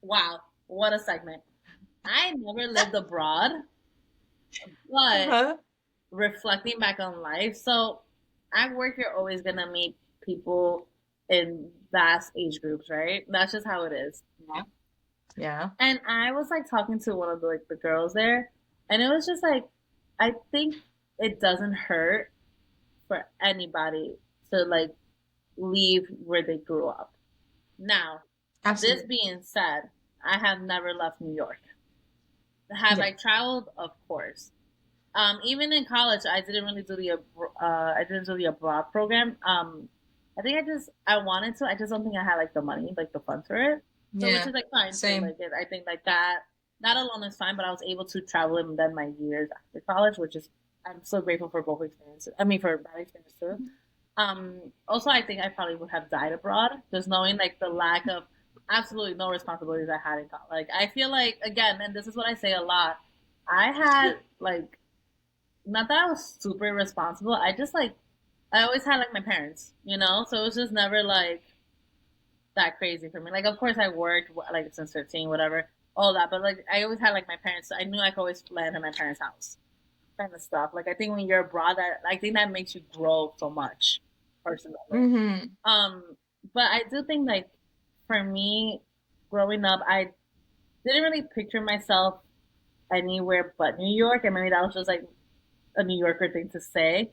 Wow. What a segment. I never lived abroad, but Uh-huh. reflecting back on life, so at work you're always gonna meet people in vast age groups, right? That's just how it is. Yeah. Yeah. And I was like talking to one of the girls there, and it was just like, I think it doesn't hurt for anybody to like leave where they grew up. Now, this Absolutely. being said, I have never left New York. Have Yeah. I traveled? Of course. Even in college, I didn't really do I didn't do the abroad program. I think I wanted to. I just don't think I had like the money, like the funds for it. So which Yeah, is like fine too. same. I think like that alone is fine. But I was able to travel in then my years after college, which is I'm so grateful for both experiences. I mean for that experience too. Also, I think I probably would have died abroad, just knowing like the lack of absolutely no responsibilities I had in college. Like I feel like again, and this is what I say a lot. I had like not that I was super responsible. I just like I always had like my parents, you know, so it was just never like that crazy for me. Like of course I worked like since 15, whatever, all that, but like I always had like my parents. So I knew I could always land at my parents' house, kind of stuff. Like I think when you're abroad, I think that makes you grow so much personally. Mm-hmm. Um, but I do think like for me, growing up, I didn't really picture myself anywhere but New York, and maybe that was just like a New Yorker thing to say.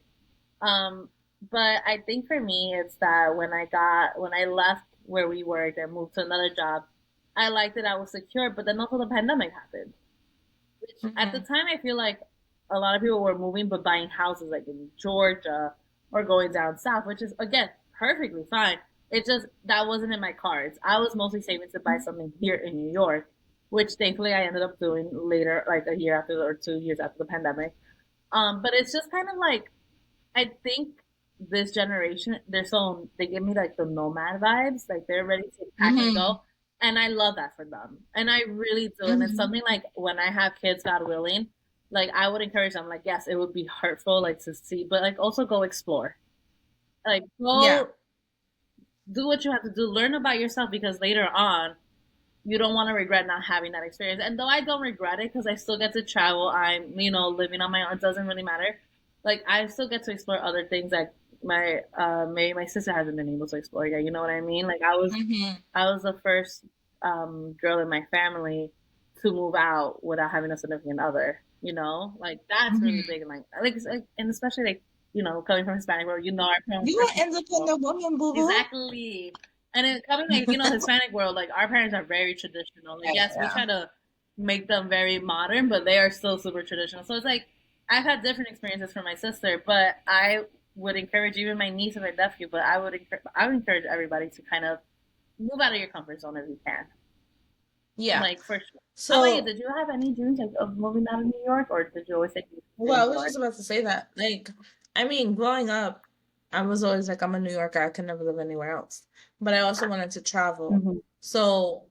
Um, but I think for me, it's that when I left where we worked and moved to another job, I liked that I was secure. But then also the pandemic happened, which at the Mm-hmm. time I feel like a lot of people were moving but buying houses like in Georgia or going down south, which is again perfectly fine. It just that wasn't in my cards. I was mostly saving to buy something here in New York, which thankfully I ended up doing later, like a year after or 2 years after the pandemic. But it's just kind of like I think this generation, they give me like the nomad vibes, like they're ready to pack and Mm-hmm. go, and I love that for them, and I really do. And it's Mm-hmm. something like when I have kids, God willing, like I would encourage them. Like yes, it would be hurtful, like to see, but like also go explore, like Yeah. go do what you have to do, learn about yourself because later on you don't want to regret not having that experience. And though I don't regret it because I still get to travel, I'm living on my own. It doesn't really matter. Like I still get to explore other things that maybe my sister hasn't been able to explore yet. You know what I mean? Like Mm-hmm. I was the first girl in my family to move out without having a significant other. Like that's really Mm-hmm. big. And and especially like coming from Hispanic world, our parents You are an independent woman, boo boo. exactly. And it, coming like Hispanic world, like our parents are very traditional. Like yes, we Yeah. try to make them very modern, but they are still super traditional. So it's like I've had different experiences from my sister, but I would encourage even my niece and my nephew. But I would encourage everybody to kind of move out of your comfort zone if you can. Yeah. Like for sure. How about you? So, Did you have any dreams like of moving out of New York, or did you always think you well, in I New was York? just about to say that. Like, I mean, growing up, I was always like, I'm a New Yorker. I can never live anywhere else. But I also wanted to travel. Mm-hmm. So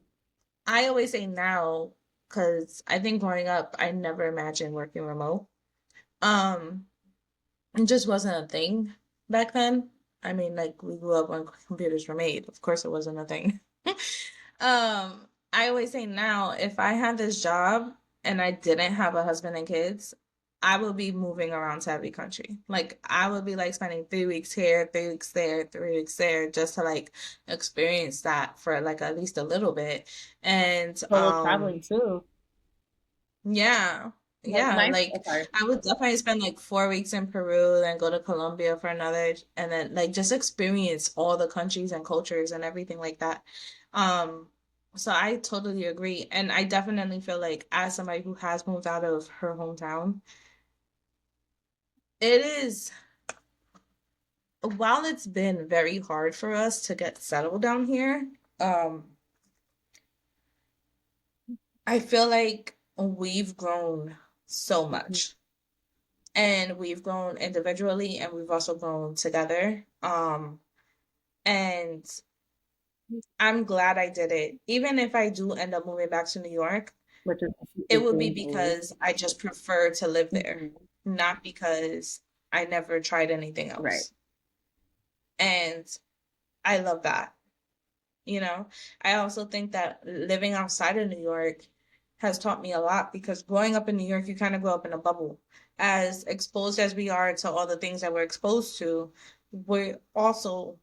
I always say now, because I think growing up, I never imagined working remote. Um, it just wasn't a thing back then. I mean, like we grew up when computers were made. Of course, it wasn't a thing. I always say now, if I had this job and I didn't have a husband and kids, I would be moving around to every country. Like I would be like spending 3 weeks here, 3 weeks there, 3 weeks there, just to like experience that for like at least a little bit. And Solo traveling too. yeah. Like Yeah, oh, like sorry. I would definitely spend like 4 weeks in Peru, then go to Colombia for another, and then like just experience all the countries and cultures and everything like that. Um, so I totally agree. And I definitely feel like as somebody who has moved out of her hometown, it is, while it's been very hard for us to get settled down here, I feel like we've grown so much. And we've grown individually and we've also grown together. And I'm glad I did it. Even if I do end up moving back to New York, Which is a super it would be dream move. because I just prefer to live there, Mm-hmm. not because I never tried anything Right. else. And I love that. You know, I also think that living outside of New York has taught me a lot because growing up in New York, you kind of grow up in a bubble. As exposed as we are to all the things that we're exposed to, we're also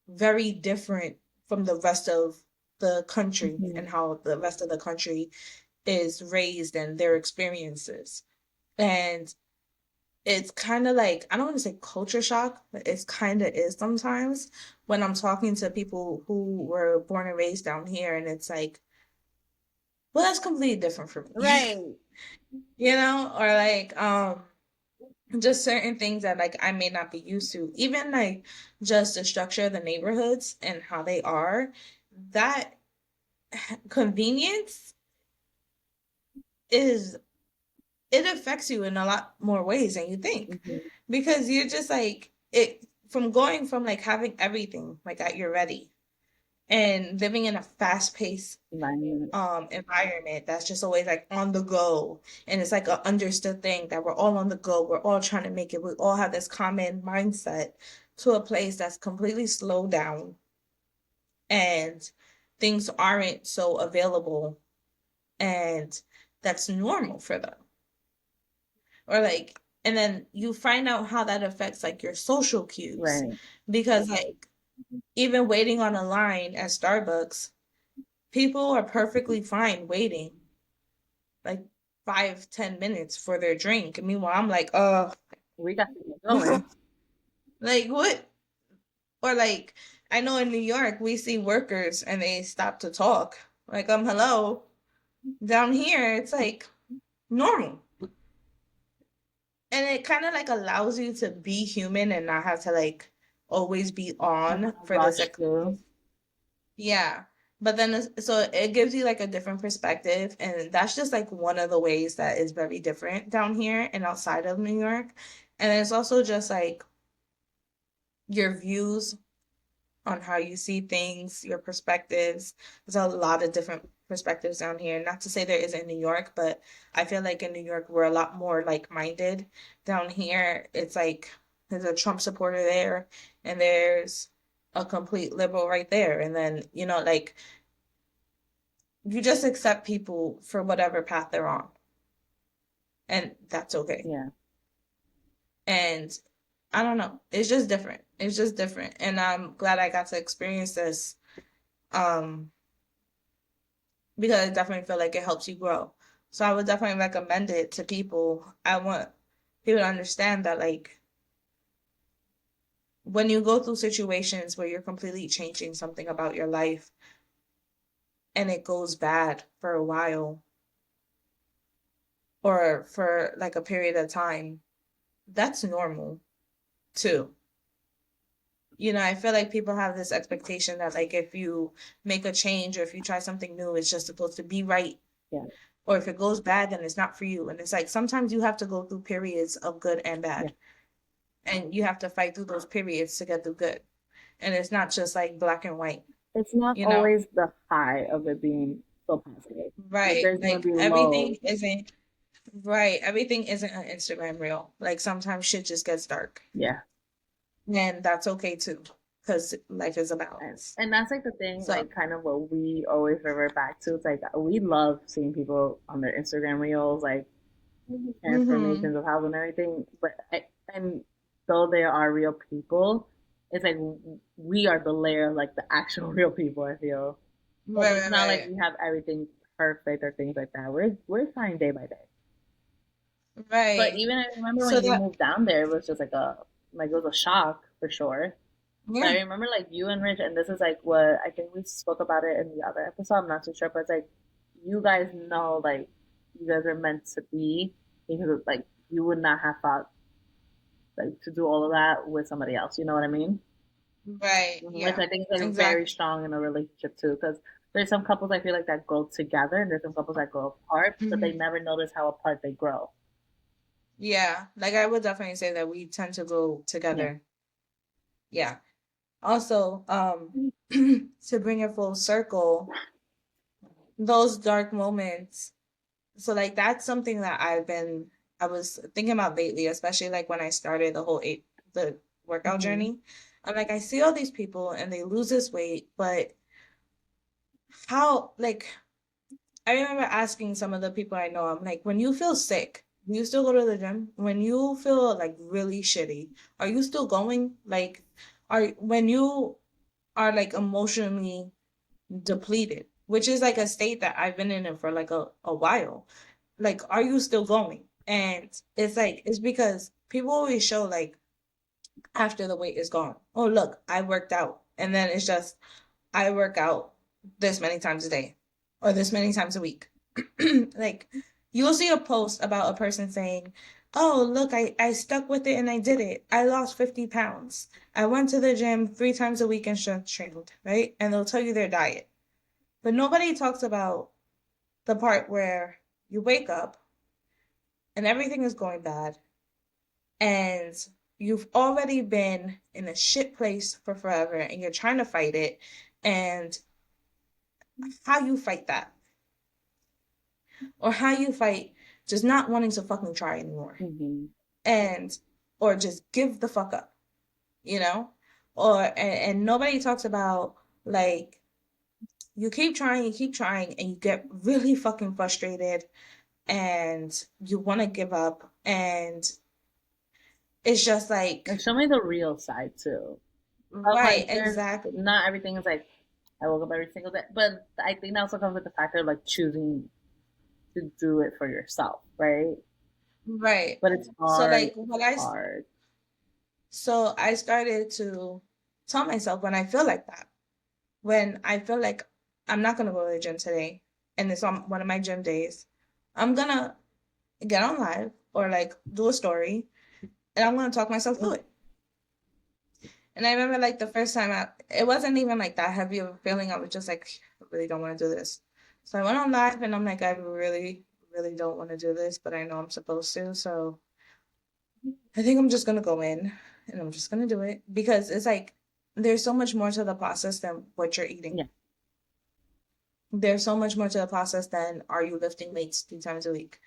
very different from the rest of the country Mm-hmm. and how the rest of the country is raised and their experiences. And it's kind of like, I don't want to say culture shock, but it's kind of is sometimes when I'm talking to people who were born and raised down here, and it's like, well, that's completely different for me. Right. or like just certain things that like I may not be used to. Even like just the structure of the neighborhoods and how they are, that convenience is it affects you in a lot more ways than you think. Mhm. Because you're just like it from going from like having everything like at your ready and living in a fast-paced 9 minutes. environment that's just always like on the go, and it's like a understood thing that we're all on the go, we're all trying to make it, we all have this common mindset, to a place that's completely slowed down and things aren't so available, and that's normal for them, or like, and then you find out how that affects like your social cues, Right. because like even waiting on a line at Starbucks, people are perfectly fine waiting like 5, 10 minutes for their drink. And meanwhile, I'm like, We got to keep going. like what? Or like, I know in New York, we see workers and they stop to talk. Like, hello. Down here, it's like normal. And it kind of like allows you to be human and not have to like always be on for the Rush sake. through. Yeah. But then, so it gives you like a different perspective. And that's just like one of the ways that is very different down here and outside of New York. And it's also just like your views on how you see things, your perspectives. There's a lot of different perspectives down here. Not to say there isn't in New York, but I feel like in New York, we're a lot more like-minded. Down here, it's like there's a Trump supporter there, and there's a complete liberal right there. And then, like, you just accept people for whatever path they're on, and that's okay. Yeah. And I don't know, it's just different. It's just different, and I'm glad I got to experience this, um, because I definitely feel like it helps you grow. So I would definitely recommend it to people. I want people to understand that, like, when you go through situations where you're completely changing something about your life and it goes bad for a while or for like a period of time, that's normal too. I feel like people have this expectation that like if you make a change or if you try something new, it's just supposed to be right. Yeah. Or if it goes bad, then it's not for you. And it's like sometimes you have to go through periods of good and Yeah. bad. And you have to fight through those periods to get through good. And it's not just like black and white, It's not you know? always the high of it being so positive. Like Right. there's gonna Like be lows. everything isn't right. Everything isn't an Instagram reel. Like sometimes shit just gets dark. Yeah. And that's okay too. Because life is a And balance. and that's like the thing, So, like kind of what we always revert back to. It's like we love seeing people on their Instagram reels, like mm-hmm. transformations of health and everything. And though there are real people, it's like we are the layer of like the actual real people. I feel like Right, it's right, not like right. we have everything perfect or things like that. We're trying day by day. But Right. even I remember So when you that, moved down there, it was just like it was a shock for sure. But yeah. I remember like you and Rich, and this is like what I think we spoke about it in the other episode. I'm not too sure, but it's like you guys know like you guys are meant to be because it's like you would not have thought like to do all of that with somebody else. You know what I mean? Right. Which Yeah. I think is like very Exactly. strong in a relationship too, because there's some couples I feel like that grow together, and there's some couples that grow apart, but they Hmm. never notice how apart they grow. Yeah. Like I would definitely say that we tend to go Yeah. together. Yeah. Also, to bring it full circle, those dark moments. So like that's something that I was thinking about lately, especially like when I started the workout Hmm. journey. I'm like, I see all these people and they lose this weight, but how, like, I remember asking some of the people I know, I'm like, when you feel sick, do you still go to the gym? When you feel like really shitty, are you still going? Like, when you are like emotionally depleted, which is like a state that I've been in it for like a while. Like, are you still going? And it's like, it's because people always show like after the weight is gone. Oh, look, I worked out. And then it's just, I work out this many times a day or this many times a week. Like, You'll see a post about a person saying, "Oh, look, I stuck with it and I did it. I lost 50 pounds. I went to the gym 3 times a week and strength trained," right? And they'll tell you their diet. But nobody talks about the part where you wake up and everything is going bad and you've already been in a shit place for forever and you're trying to fight it and how you fight that or how you fight just not wanting to fucking try anymore Mm-hmm. and or just give the fuck up, you know? Or and nobody talks about like you keep trying and you get really fucking frustrated and you want to give up and it's just Like, like show me the real side too. Of right, like, there's exactly. not everything is like I woke up every single day, but I think that also comes with the factor of like choosing to do it for yourself, right? Right. But it's So hard. like It's hard. so I started to tell myself when I feel like that, when I feel like I'm not gonna go to the gym today and it's on one of my gym days, I'm gonna get on live or like do a story and I'm gonna talk myself through it. And I remember like the first time it wasn't even like that heavy of a feeling. I was just like, I really don't want to do this. So I went on live and I'm like, I really, really don't want to do this, but I know I'm supposed to. So I think I'm just gonna go in and I'm just gonna do it because it's like there's so much more to the process than what you're eating. Yeah. There's so much more to the process than are you lifting weights 3 times a week?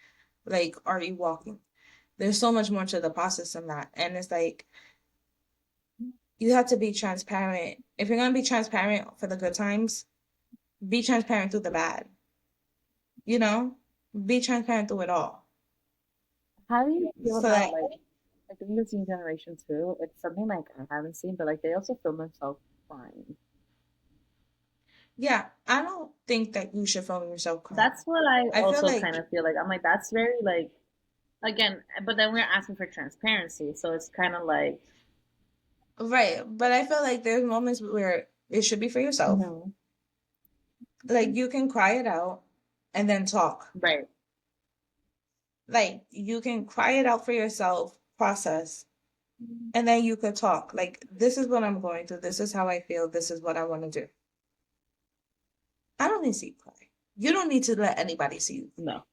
Like, are you walking? There's so much more to the process than that. And it's like you have to be transparent. If you're gonna be transparent for the good times, be transparent through the bad. You know? Be transparent through it all. How do you feel So about that like I think this new generation too? It's something like I haven't seen, but like they also film themselves crying. yeah, I don't think that you should film yourself crying. That's what I I feel also kind like of feel like. I'm like that's very like again, but then we're asking for transparency, so it's kind of like right, but I feel like there's moments where it should be for yourself. mhm, Like you can cry it out and then talk. right, Like you can cry it out for yourself, process, and then you could talk. Like this is what I'm going through. This is how I feel. This is what I want to do. I don't need to see you cry. You don't need to let anybody see you. no,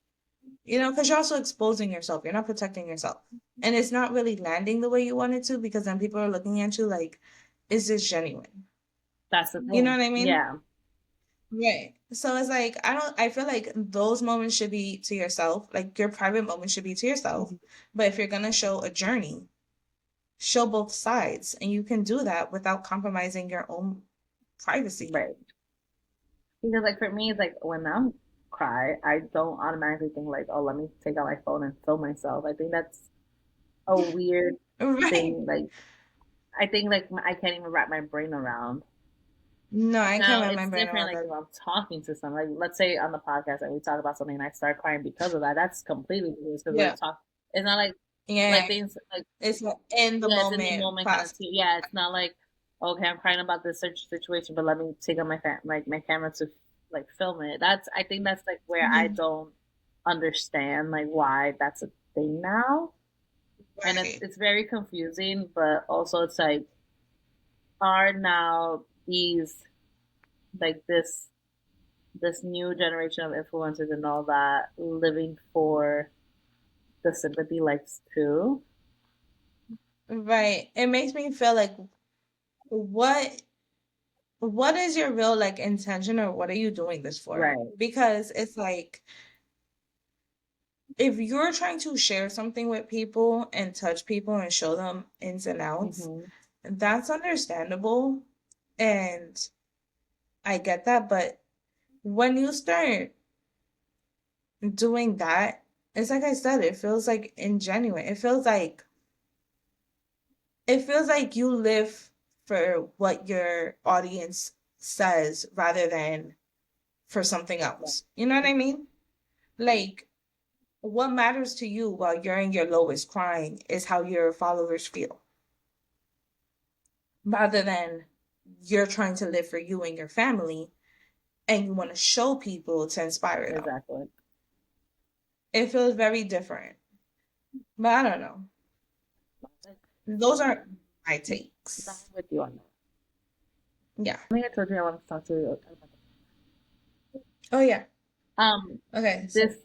Because you're also exposing yourself. You're not protecting yourself. And it's not really landing the way you want it to because then people are looking at you like, is this genuine? that's the You know thing. what I mean? Yeah, Right. So it's like, I feel like those moments should be to yourself. Like your private moments should be to yourself. mhm, But if you're going to show a journey, show both sides. And you can do that without compromising your own privacy. right. Because like for me, it's like when I'm cry, I don't automatically think like, oh, let me take out my phone and film myself. I think that's a weird Right. thing. Like I think like I can't even wrap my brain around. No, I can't Now it's remember different. around Like that. if I'm talking to someone, like let's say on the podcast, and we talk about something, and I start crying because of that. That's completely weird because we're Yeah. talking. It's not like Yeah. things like It's an in the yeah, it's in the moment moment kind of process. too. Yeah, it's not like okay, I'm crying about this situation, but let me take out my camera to like film it. That's I think that's like where I Mhm. don't understand like why that's a thing now, and it's Right. it's very confusing. But also it's like are now these like this new generation of influencers and all that living for the sympathy likes too. Right. It makes me feel like what what is your real like intention or what are you doing this for? Right. Because it's like if you're trying to share something with people and touch people and show them ins and outs, Mm-hmm. that's understandable and I get that, but when you start doing that, it's like I said, it feels like ingenuine. It feels like you live for what your audience says rather than for something else. You know what I mean? Like, what matters to you while you're in your lowest crying is how your followers feel, rather than you're trying to live for you and your family and you want to show people to inspire them. Exactly. It feels very different. But I don't know. Like, Those I'm are my down takes. with you on that. Yeah. I think I told you I want to talk to you. Oh yeah. Um, Okay. So this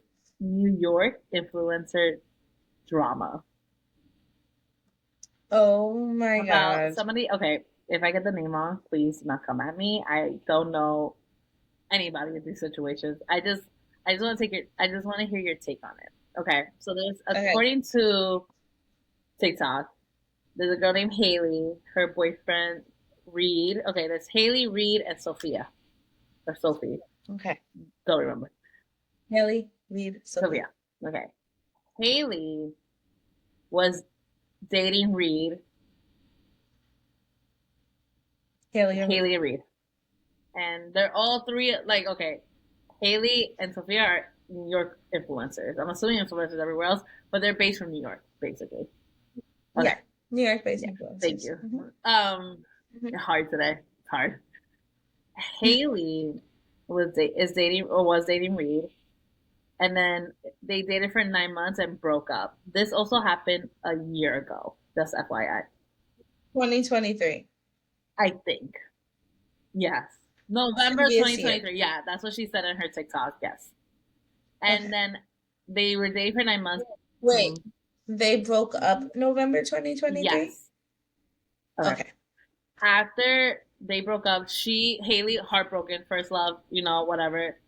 New York influencer drama oh my about God. somebody. Okay, if I get the name wrong, please do not come at me. I don't know anybody in these situations. I just want to take your, I just want to hear your take on it. Okay, so there's, Okay. according to TikTok, there's a girl named Haley, her boyfriend Reed. Okay, there's Haley, Reed, and Sophia or Sophie. Okay. Don't remember. Haley, Reed, Sophia. Sophia. Okay, Haley was dating Reed, Haley and Reed. Haley and Reed, and they're all three like okay. Haley and Sophia are New York influencers. I'm assuming influencers everywhere else, but they're based from New York, basically. Okay. Yeah. New York based Yeah. Thank influencers. you. Hmm. Um, Hmm. hard today. It's hard. Haley is dating or was dating Reed, and then they dated for 9 months and broke up. This also happened a year ago. Just FYI. 2023. I think. Yes. November Previous year. 2023. Yeah, that's what she said in her TikTok. Yes. And Okay. then they were dating for 9 months. Wait. Mhm. They broke up November 2023? Yes. Okay. Okay. After they broke up, Haley, heartbroken, first love, whatever.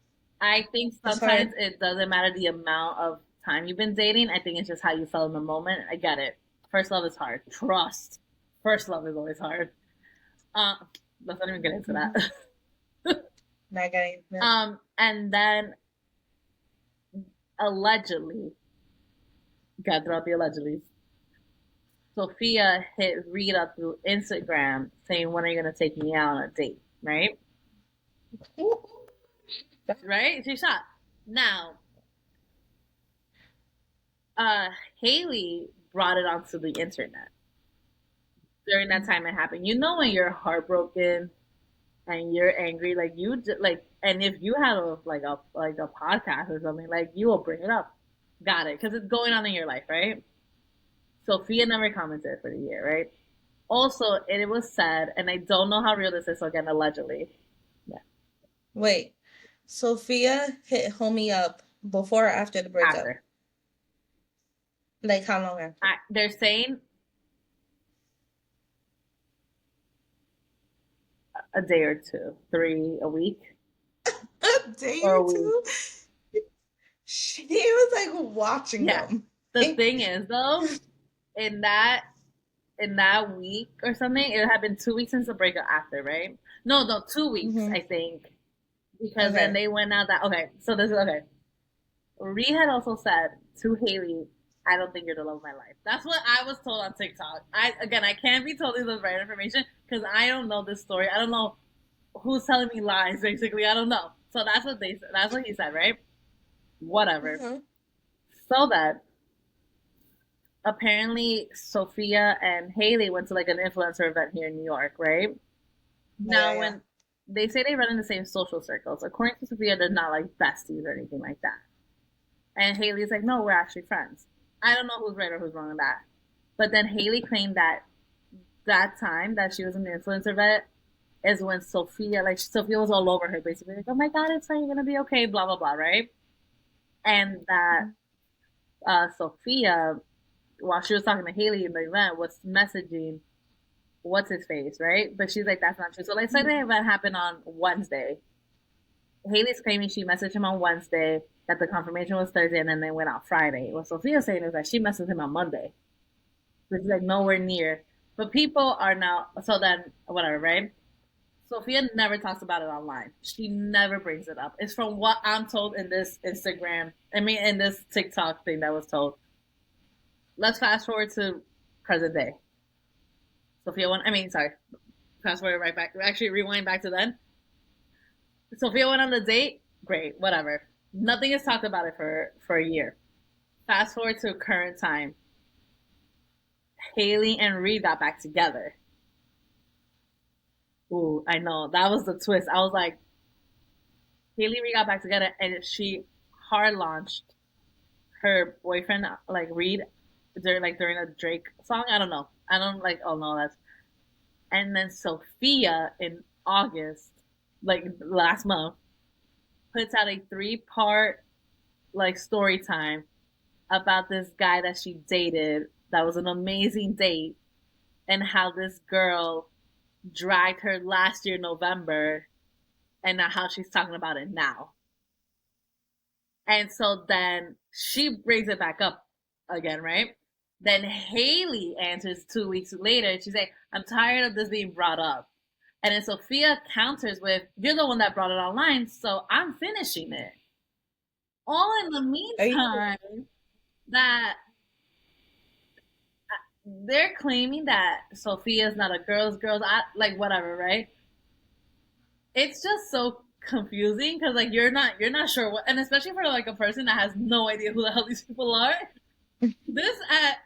I think It's sometimes hard. it doesn't matter the amount of time you've been dating. I think it's just how you felt in the moment. I get it. First love is hard. Trust. First love is always hard. Uh, let's not even get into Hmm. that. Not getting it. And then allegedly, got throughout the allegedly, Sophia hit Reed up through Instagram saying, "When are you gonna take me out on a date?" Right? Right? She shot. Now, uh, Haley brought it onto the internet during that time it happened. You know when you're heartbroken and you're angry, like you like, and if you have a podcast or something, like you will bring it up. Got it? Because it's going on in your life, right? Sophia never commented for the year, right? Also, it was said, and I don't know how real this is. So again, allegedly, yeah, Wait. Sophia hit homie up before or after the breakup? after Like how long after? they're saying a day or two, three, a week A day or or a week. two? She was like watching Yeah. them. The thing is, though, in that in that week or something, it had been 2 weeks since the breakup after, right? No, no, 2 weeks, Hmm. I think. Because then Okay. they went out that okay, so this is okay. Ree had also said to Haley, I don't think you're the love of my life. That's what I was told on TikTok. I can't be told this is the right information because I don't know this story. I don't know who's telling me lies, basically. I don't know. So that's what he said, right? Whatever. Hmm. So that apparently Sophia and Haley went to like an influencer event here in New York, right? Yeah, Now, yeah. when they say they run in the same social circles, according to Sophia, they're not like besties or anything like that. And Haley's like, no, we're actually friends. I don't know who's right or who's wrong on that. But then Haley claimed that that time that she was in the influencer event is when Sophia was all over her, basically like, oh my god, it's fine, you're gonna be okay, blah blah blah, right? And that Sophia, while she was talking to Haley in the event, was messaging what's his face, right? But she's like, that's not true. So like, say the event happened on Wednesday. Haley's claiming she messaged him on Wednesday, that the confirmation was Thursday, and then they went out Friday. What Sophia's saying is that she messaged him on Monday. So she's like nowhere near. But people are now, so then, whatever, right? Sophia never talks about it online. She never brings it up. It's from what I'm told in this Instagram, in this TikTok thing that was told. Let's fast forward to present day. Sorry, fast forward right back. Actually, rewind back to then. Sophia went on the date. Great, whatever. Nothing is talked about it for a year. Fast forward to current time. Haley and Reed got back together. Ooh, I know that was the twist. I was like, Haley and Reed got back together, and she hard launched her boyfriend like Reed during a Drake song. I don't know. I don't like. Oh no, that's. And then Sophia in August, like last month, puts out a 3-part like story time about this guy that she dated. That was an amazing date, and how this girl dragged her last year November, and how she's talking about it now. And so then she brings it back up again, right? Then Haley answers 2 weeks later. And she's like, I'm tired of this being brought up. And then Sophia counters with, you're the one that brought it online, so I'm finishing it. All in the Are you meantime, that they're claiming that Sophia's not a girl's, like whatever, right? It's just so confusing because like you're not sure what, and especially for like a person that has no idea who the hell these people are. This at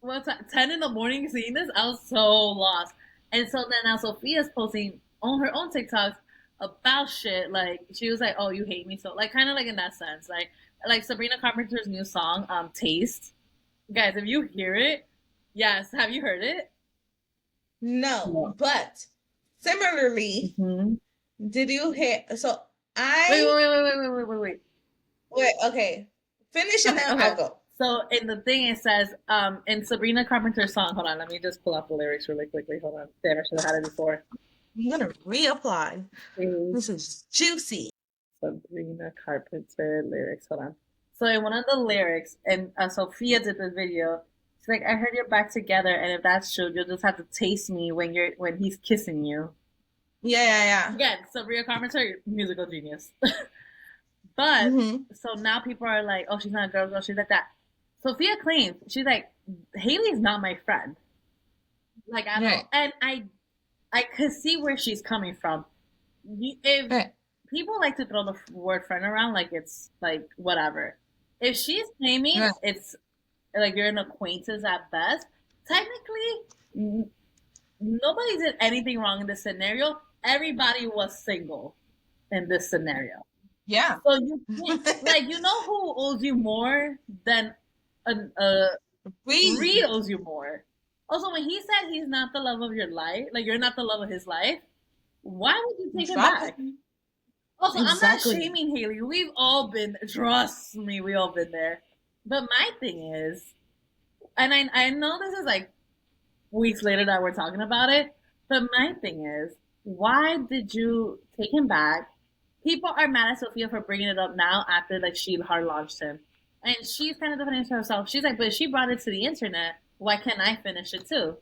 what's 10 in the morning seeing this, I was so lost. And so then now Sophia's posting on her own TikToks about shit. Like she was like, "Oh, you hate me," so like kind of like in that sense, like Sabrina Carpenter's new song, "Taste." Guys, if you hear it, yes, have you heard it? no, No. but similarly, Mm-hmm. did you hear? So Wait, wait, I wait, wait, wait, wait, wait, wait. wait. Okay, finish and Okay, then okay. I'll go. So in the thing it says, in Sabrina Carpenter's song, hold on, let me just pull up the lyrics really quickly. Hold on. Damn, I should have had it before. I'm gonna reapply. Please, This is juicy. Sabrina Carpenter lyrics. Hold on. So in one of the lyrics, and Sophia did the video. She's like, "I heard you're back together, and if that's true, you'll just have to taste me when he's kissing you." Yeah, yeah, Again, Sabrina Carpenter, musical genius. yeah. But Mm-hmm. so now people are like, "Oh, she's not a girl. She's like that." Sophia claims she's like, "Haley's not my friend, like at Right, all," and I could see where she's coming from. If right, people like to throw the word friend around like it's like whatever. If she's claiming right. it's like you're an acquaintance at best, technically nobody did anything wrong in this scenario. Everybody was single in this scenario. Yeah. So you can't like you know who owes you more than a Reed Breathe. owes you more. Also, when he said he's not the love of your life, like you're not the love of his life, why would you take him Drop back? it. Also, I'm not Exactly. shaming Haley. We've all been, trust me, we all been there. But my thing is, and I know this is like weeks later that we're talking about it, but my thing is, why did you take him back? People are mad at Sophia for bringing it up now after like she hard launched him, and she's kind of defending herself. She's like, but she brought it to the internet. Why can't I finish it too?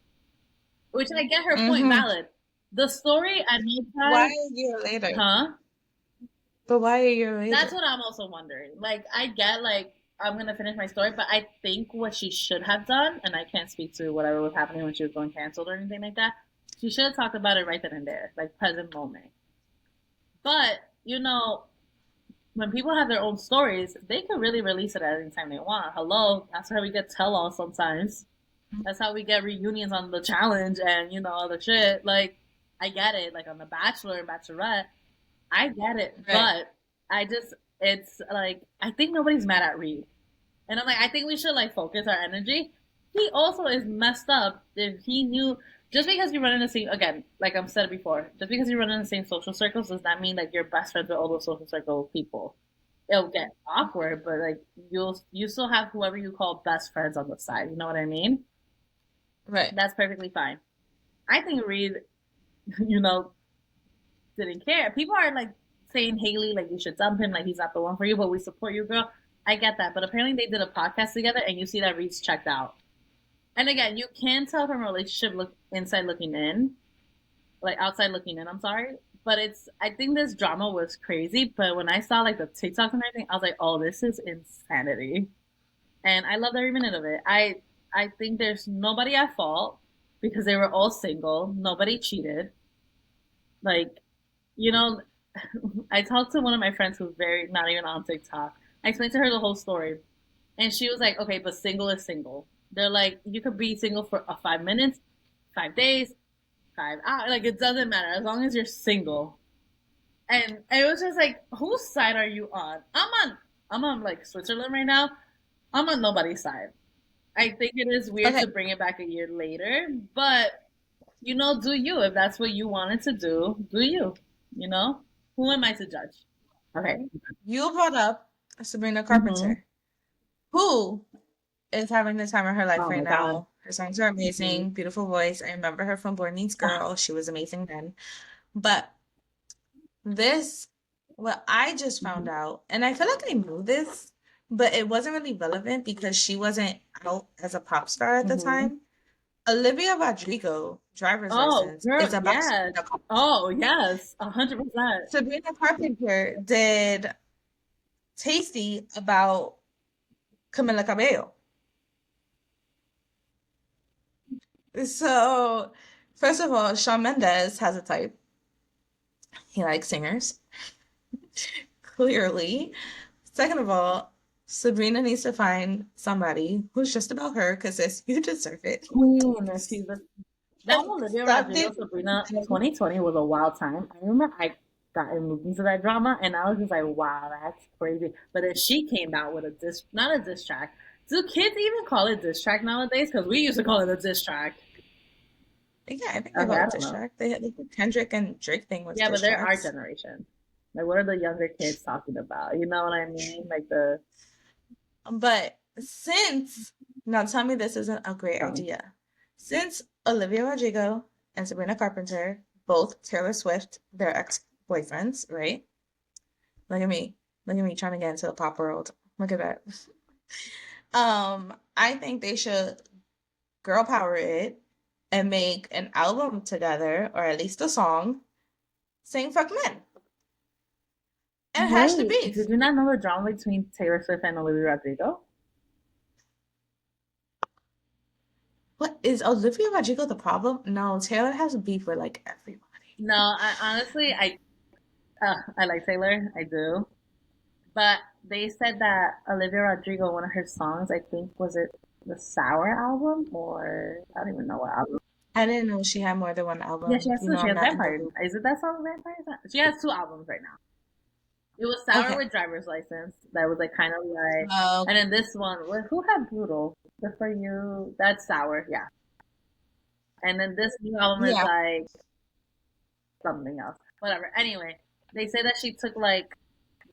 Which I get her point Mm-hmm. valid. The story at no Why time, a year later? huh? But why a year That's later? what I'm also wondering. Like, I get like I'm gonna finish my story, but I think what she should have done, and I can't speak to whatever was happening when she was going canceled or anything like that. She should have talked about it right then and there, like present moment. But when people have their own stories, they can really release it at any time they want. Hello, that's how we get tell all sometimes. That's how we get reunions on the challenge and other shit. Like, I get it. Like on The Bachelor and Bachelorette, I get it, Right. but it's like I think nobody's mad at Reed, and I'm like I think we should like focus our energy. He also is messed up if he knew. Just because you run in the same again, like I've said it before, just because you run in the same social circles does not mean that you're best friends with all those social circle people. It'll get awkward, but like you still have whoever you call best friends on the side. You know what I mean? Right. That's perfectly fine. I think Reed, you know, didn't care. People are like saying Haley, like you should dump him, like he's not the one for you, but we support you, girl. I get that, but apparently they did a podcast together, and you see that Reed's checked out. And again, you can tell from a relationship look inside looking in, like outside looking in. I'm sorry, but I think this drama was crazy. But when I saw like the TikToks and everything, I was like, oh, this is insanity, and I loved every minute of it. I think there's nobody at fault because they were all single. Nobody cheated. Like, you know, I talked to one of my friends who's very not even on TikTok. I explained to her the whole story, and she was like, "Okay, but single is single." They're like, you could be single for 5 minutes, 5 days, 5 hours. Like it doesn't matter as long as you're single. And it was just like, whose side are you on? I'm on like Switzerland right now. I'm on nobody's side. I think it is weird Okay, to bring it back a year later, but do you? If that's what you wanted to do you? You know, who am I to judge? Okay. you brought up Sabrina Mm-hmm. Carpenter, who is having the time of her life Oh right my god. now. Her songs are Mm-hmm. amazing, beautiful voice. I remember her from Boy Meets Girl. She was amazing then. But this, what I just found Mm-hmm. out, and I feel like I knew this, but it wasn't really relevant because she wasn't out as a pop star at the Mm-hmm. time. Olivia Rodrigo, driver's Oh, license, girl, is about yes. Sabrina Carpenter. Oh, yes. 100%. Sabrina Carpenter did Tasty about Camila Cabello. So, first of all, Shawn Mendes has a type. He likes singers, clearly. Second of all, Sabrina needs to find somebody who's just about her because sis, you deserve it. Queen. She's the That Olivia Stop Rodrigo this. Sabrina 2020 was a wild time. I remember I got into that drama and I was just like, wow, that's crazy. But then she came out with a diss, not a diss track. Do kids even call it diss track nowadays? Because we used to call it a diss track. Yeah, I think they Okay, call I it don't diss know. track. They the Kendrick and Drake thing was Yeah, but diss they're our tracks. generation. Like, what are the younger kids talking about? You know what I mean? Like the But since, now tell me this isn't a great um, idea. Since Olivia Rodrigo and Sabrina Carpenter, both Taylor Swift, their ex-boyfriends, right? Look at me. Look at me trying to get into the pop world. Look at that. I think they should girl power it and make an album together, or at least a song, saying fuck men and hash the wait, beef. did you not know the drama between Taylor Swift and Olivia Rodrigo? What is Olivia Rodrigo the problem? No, Taylor has beef with like everybody. No, I honestly I like Taylor, I do. But they said that Olivia Rodrigo, one of her songs, I think, was it the Sour album or I don't even know what album. I didn't know she had more than one Yeah, she album. has You two. know, She I'm has not in the Vampire. loop. Is it that song, Vampire? She has two albums right now. It was Sour Okay. with Driver's License. That was like kind of like, and Okay. then this one, who had Brutal? Good for you. That's Sour, yeah. And then this new album is Yeah. like something else. Whatever. Anyway, they say that she took like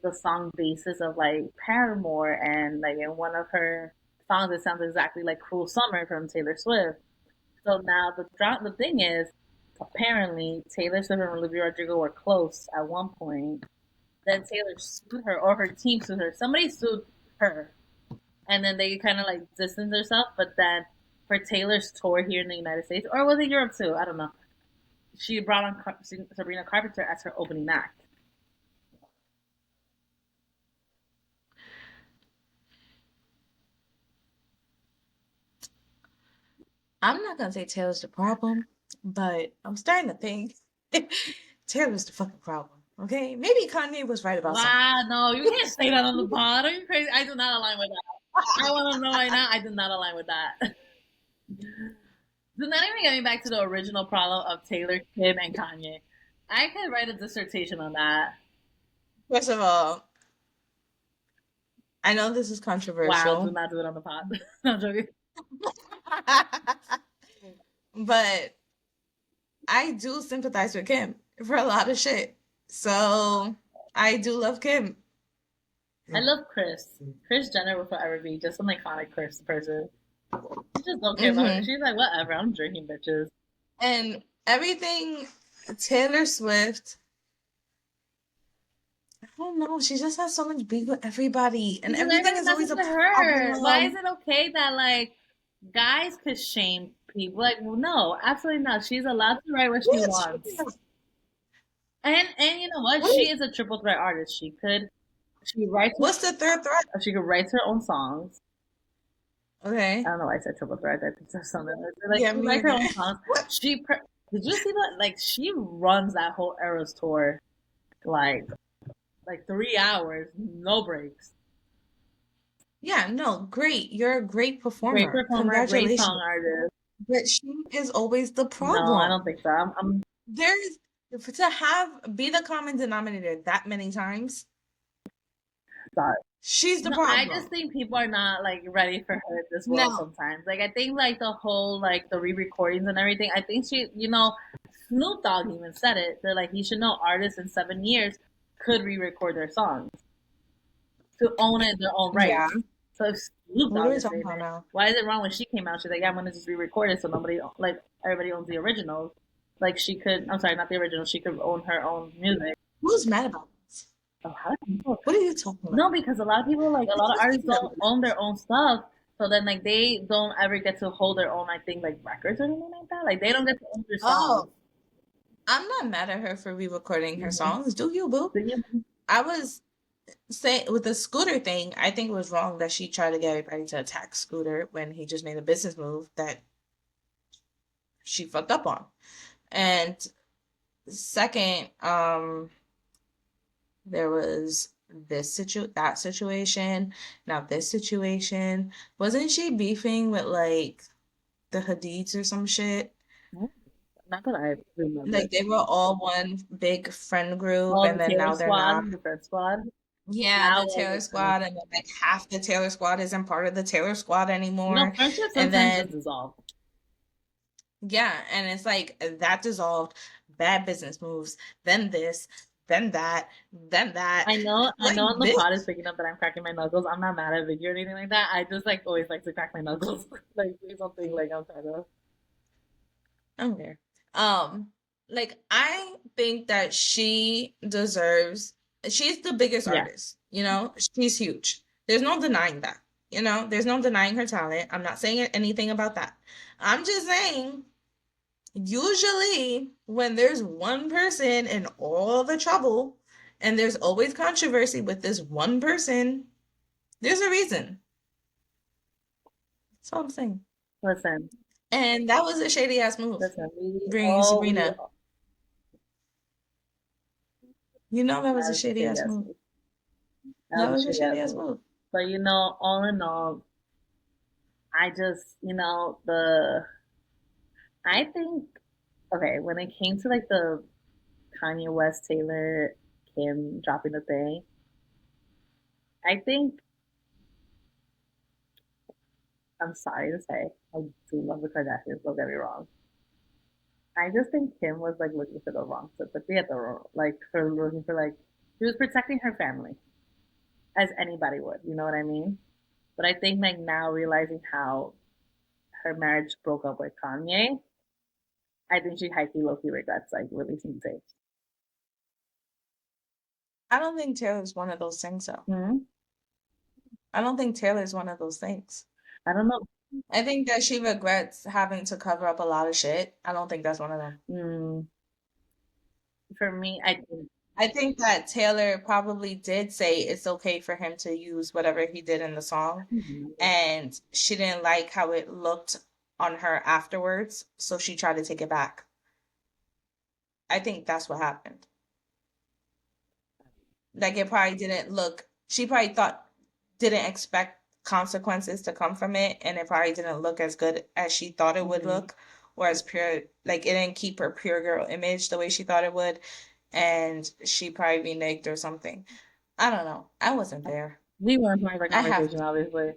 the song basis of like Paramore, and like in one of her songs, it sounds exactly like "Cruel Summer" from Taylor Swift. So now the thing is, apparently Taylor Swift and Olivia Rodrigo were close at one point. Then Taylor sued her, or her team sued her. Somebody sued her, and then they kind of like distanced herself. But then for Taylor's tour here in the United States, or was it Europe too? I don't know. She brought on Sabrina Carpenter as her opening act. I'm not gonna say Taylor's the problem, but I'm starting to think Taylor's the fucking problem. Okay? Maybe Kanye was right about something. Wow, no, you can't say that on the pod. Are you crazy? I do not align with that. I want to know right now. I do not align with that. Do not even get me back to the original problem of Taylor, Kim, and Kanye. I could write a dissertation on that. First of all, I know this is Wow, do controversial, not do it on the pod. No, I'm joking. but I do sympathize with Kim for a lot of shit. So I do love Kim. I love Chris. Chris Jenner will forever be just an iconic Chris person. I just don't care about her. Hmm. She's like, whatever, I'm drinking bitches. And everything Taylor Swift, I don't know, she just has so much beef with everybody, and Because everything everybody is always messes a with her. Why is problem. it okay that like guys could shame people? Like, well, no, absolutely not. She's allowed to write what she wants. What? And you know what? She What? is a triple threat artist. She writes What's the third threat? she could write her own songs. I Okay. don't know why I said triple threat. I think there's something like Yeah, she me writes her either. own songs. What? Did you see that? Like she runs that whole Eras tour like 3 hours, no breaks. Yeah, no, great. You're a great Great performer. performer, great song Congratulations. artist. But she is always the No, I don't problem. think so. I'm There's to have be the common denominator that many times, sorry. She's the No, I just problem. think people are not like ready for her in this world No. sometimes. Like I think like the whole like the re-recordings and everything. I think she, Snoop Dogg even said it. That like he should know artists in 7 years could re-record their songs to own it in their own Yeah. rights. So if Snoop What are Dogg we is talking saying about it, now? why is it wrong when she came out? She's like, yeah, I'm gonna just re-record it so nobody like everybody owns the originals. Like she could, I'm sorry, not the original. She could own her own music. Who's mad about this? Oh, how do people? What are you talking about? No, because a lot of people, like a lot of Who's artists, mad don't about own this? their own stuff. So then, like, they don't ever get to hold their own, I think, like records or anything like that. Like, they don't get to own their songs. Oh, I'm not mad at her for re-recording her Mhm. songs. Do you, boo? So, yeah, I was saying with the Scooter thing, I think it was wrong that she tried to get everybody to attack Scooter when he just made a business move that she fucked up on. And second, there was that situation. Now this situation. Wasn't she beefing with like the Hadids or some shit? not that I remember. Like they were all one big friend group Oh, and the then Taylor now they're not. Squad, the Fred Squad. Yeah, That the was Taylor a thing. Squad, and then like half the Taylor Squad isn't part of the Taylor Squad anymore. Friendships And sometimes then just dissolve. yeah, and it's like that dissolved, bad business moves, then this, then that, then that. I Like know, on the pod is bitch, picking up that I'm cracking my knuckles. I'm not mad at Vicky or anything like that. I just like always like to crack my knuckles, like say something like I'm trying to. I'm there. Um, like I think that she's the biggest Yeah, artist, she's huge. There's no denying that. There's no denying her talent. I'm not saying anything about that. I'm just saying, usually when there's one person in all the trouble and there's always controversy with this one person, there's a reason. That's all I'm saying. listen, And that was a shady ass move. listen. Bringing We Sabrina. all That was a that is a shady shitty ass ass move. move. That That was was a a shitty shady ass ass move. move. But all in all, I just I think okay when it came to like the Kanye West Taylor Kim dropping the thing, I think I'm sorry to say I do love the Kardashians. Don't get me wrong. I just think Kim was like looking for the wrong sympathy at the like for looking for like she was protecting her family as anybody would. You know what I mean? But I think like now realizing how her marriage broke up with Kanye, I think she hikey low key regrets like releasing tape. I don't think Taylor's one of those things, though. Hmm? I don't think Taylor's one of those things. I don't know. I think that she regrets having to cover up a lot of shit. I don't think that's one of them. Mm, for me, I think I think that Taylor probably did say it's okay for him to use whatever he did in the song, and she didn't like how it looked on her afterwards, so she tried to take it back. I think that's what happened. Like it probably didn't look, she probably didn't expect consequences to come from it, and it probably didn't look as good as she thought it would mm, look, or as pure, like it didn't keep her pure girl image the way she thought it would, and she probably reneged or something. I don't know. I wasn't there. we weren't part of the I have conversation, to. obviously.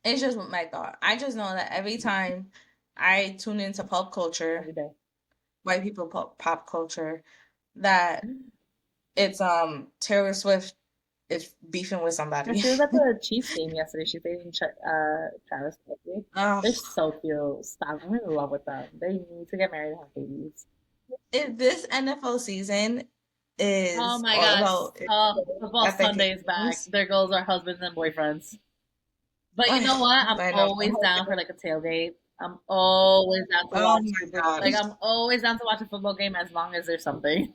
It's just my thought. I just know that every time I tune into pop culture, Every day. white people pop culture, that it's Taylor Swift is beefing with And somebody. she was at the Chiefs game yesterday. She's dating Travis Kelce. They're Ugh. so cute. Stop. I'm in love with them. They need to get married and have babies. If this NFL season Oh is my all gosh. about Football epic Sunday is back. games, There goes our husbands and boyfriends. But you know ugh, what? I'm I know. always down for like a tailgate. I'm always down to Oh watch my super like gosh. I'm always down to watch a football game as long as there's something.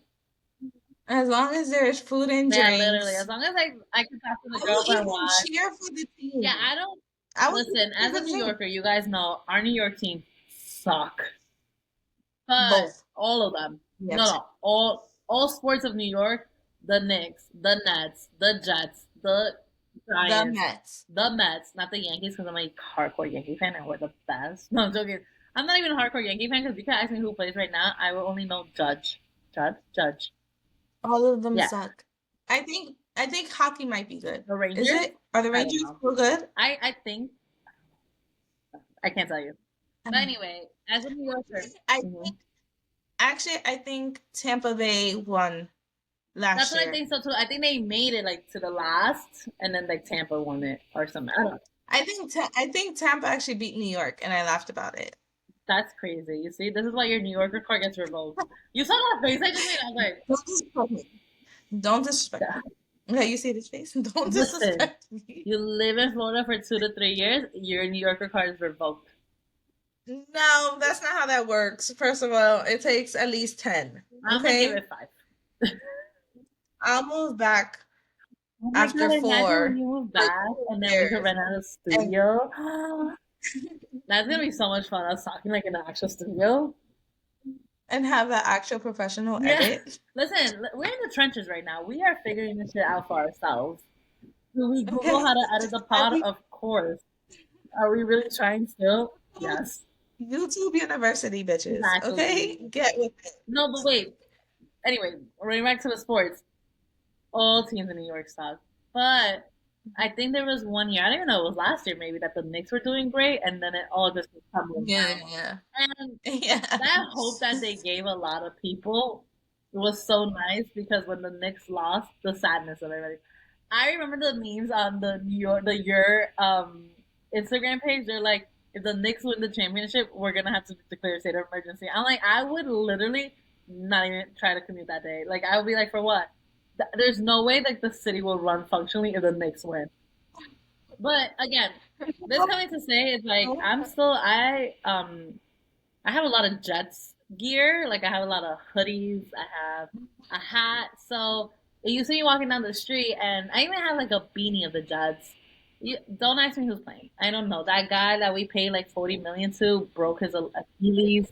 As long as there's food and Yeah, literally. As drinks, long as I can talk to the I will girlfriend even watch. cheer for the Yeah, team. I don't I will even listen, cheer as for a the New team. Yorker, you guys know our New York team suck. But Both. all of them. No, Yes. no. All sports of New York, the Knicks, the Nets, the Jets, the The Giants, Mets. the Mets, not the Yankees because I'm a hardcore Yankee fan and we're the best. No, I'm joking. I'm not even a hardcore Yankee fan because if you can ask me who plays right now, I will only know Judge. Judge? Judge. All of them Yeah. suck. I think I think hockey might be good. The Is Rangers? it? Are the I don't Rangers know. still good? I think I can't tell you. But Um, anyway, as a New Yorker, I mhm, think actually I think Tampa Bay won that's last what I year. think so too. I think they made it like to the last, and then like Tampa won it or something. I don't know. I think Tampa actually beat New York, and I laughed about it. That's crazy. You see, this is why your New Yorker card gets revoked. You saw that face I just made. I was like, Don't disrespect me. Don't disrespect yeah. me. Okay, you see this face? Don't Listen, disrespect me. you live in Florida for 2 to 3 years, your New Yorker card is revoked. No, that's not how that works. First of all, it takes at least 10. I'm gonna give Okay? it 5. I'll move back Oh my after god, imagine when 4 you move like back and then we could years. rent out a And studio. That's gonna be so much fun. Us talking like in an actual studio. and have an actual professional Yeah. edit. Listen, we're in the trenches right now. We are figuring this shit out for ourselves. Do we Google Okay? how to edit the And pod? we Of course. Are we really trying still? Yes. YouTube University bitches. Exactly. Okay? Get with it. No, but wait. Anyway, running back to the sports. All teams in New York suck. But I think there was one year, I don't even know, it was last year maybe, that the Knicks were doing great, and then it all just was tumbling down. Yeah. And Yeah. that hope that they gave a lot of people was so nice because when the Knicks lost, the sadness of everybody. I remember the memes on the New York, the your Instagram page. They're like, if the Knicks win the championship, we're gonna have to declare a state of emergency. I'm like, I would literally not even try to commute that day. Like, I would be like, for what? There's no way like the city will run functionally if the Knicks win. But again, this coming to say is like I have a lot of Jets gear. Like I have a lot of hoodies. I have a hat. So you see me walking down the street, and I even have like a beanie of the Jets. Don't ask me who's playing. I don't know. That guy that we paid like 40 million to broke his Achilles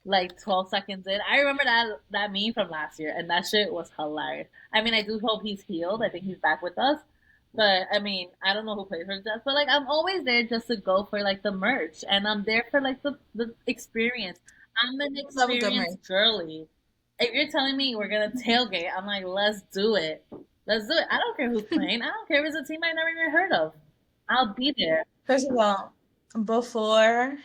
like 12 seconds in. I remember that meme from last year, and that shit was hilarious. I mean, I do hope he's healed. I think he's back with us. But I mean, I don't know who plays for the Jets, but like I'm always there just to go for like the merch, and I'm there for like the experience. I'm an Love a good experience merch. girly. If you're telling me we're gonna tailgate, I'm like, let's do it. Let's do it. I don't care who's playing. I don't care if it's a team I never even heard of. I'll be there. First of all, before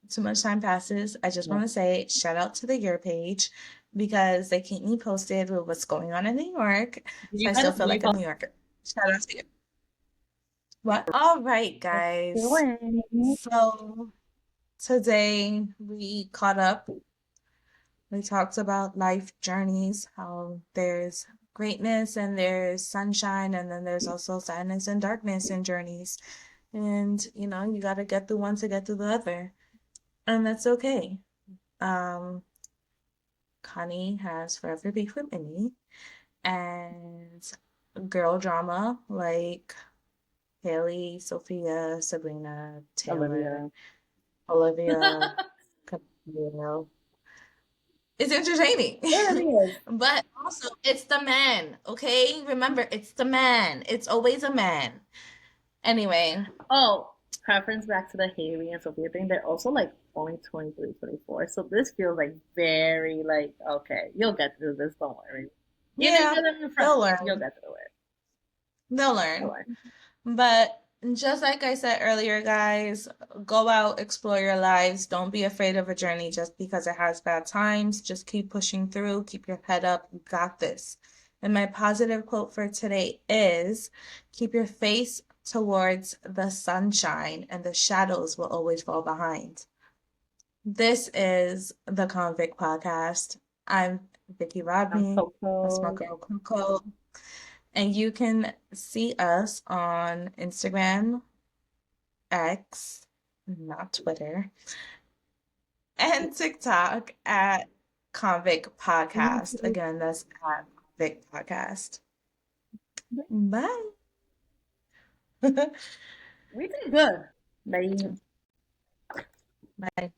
too much time passes, I just Yeah. want to say shout out to the Year page because they keep me posted with what's going on in New York. Did So you I find still us? feel Did you like a find New Yorker. Shout out to you. What? All right, us guys. doing? So today we caught up. We talked about life journeys, how there's greatness and there's sunshine, and then there's also sadness and darkness in journeys. And you got to get through one to get through the other. And that's okay. Um, Connie has forever beef with Minnie, and girl drama like Haley, Sophia, Sabrina, Taylor, Olivia. Olivia, Camille. It's entertaining. There it is. But also, it's the man, okay? Remember, it's the man. It's always a man. Anyway, Oh, preference back to the Haley and Sophia thing. They're also like only 23, 24. So this feels like very like, okay, you'll get through this. Don't worry. Even if yeah, you're living in they'll France, you'll learn. get through it. They'll Don't learn. worry. But just like I said earlier, guys, go out, explore your lives. Don't be afraid of a journey just because it has bad times. Just keep pushing through. Keep your head up. You got this. And my positive quote for today is keep your face towards the sunshine and the shadows will always fall behind. This is the Convict Podcast. I'm Vicky I'm Rodney. That's my Coco. girl Coco. And you can see us on Instagram, X, not Twitter, and TikTok at Convict Podcast. Again, that's at Convict Podcast. Bye. We did good. Bye. Bye.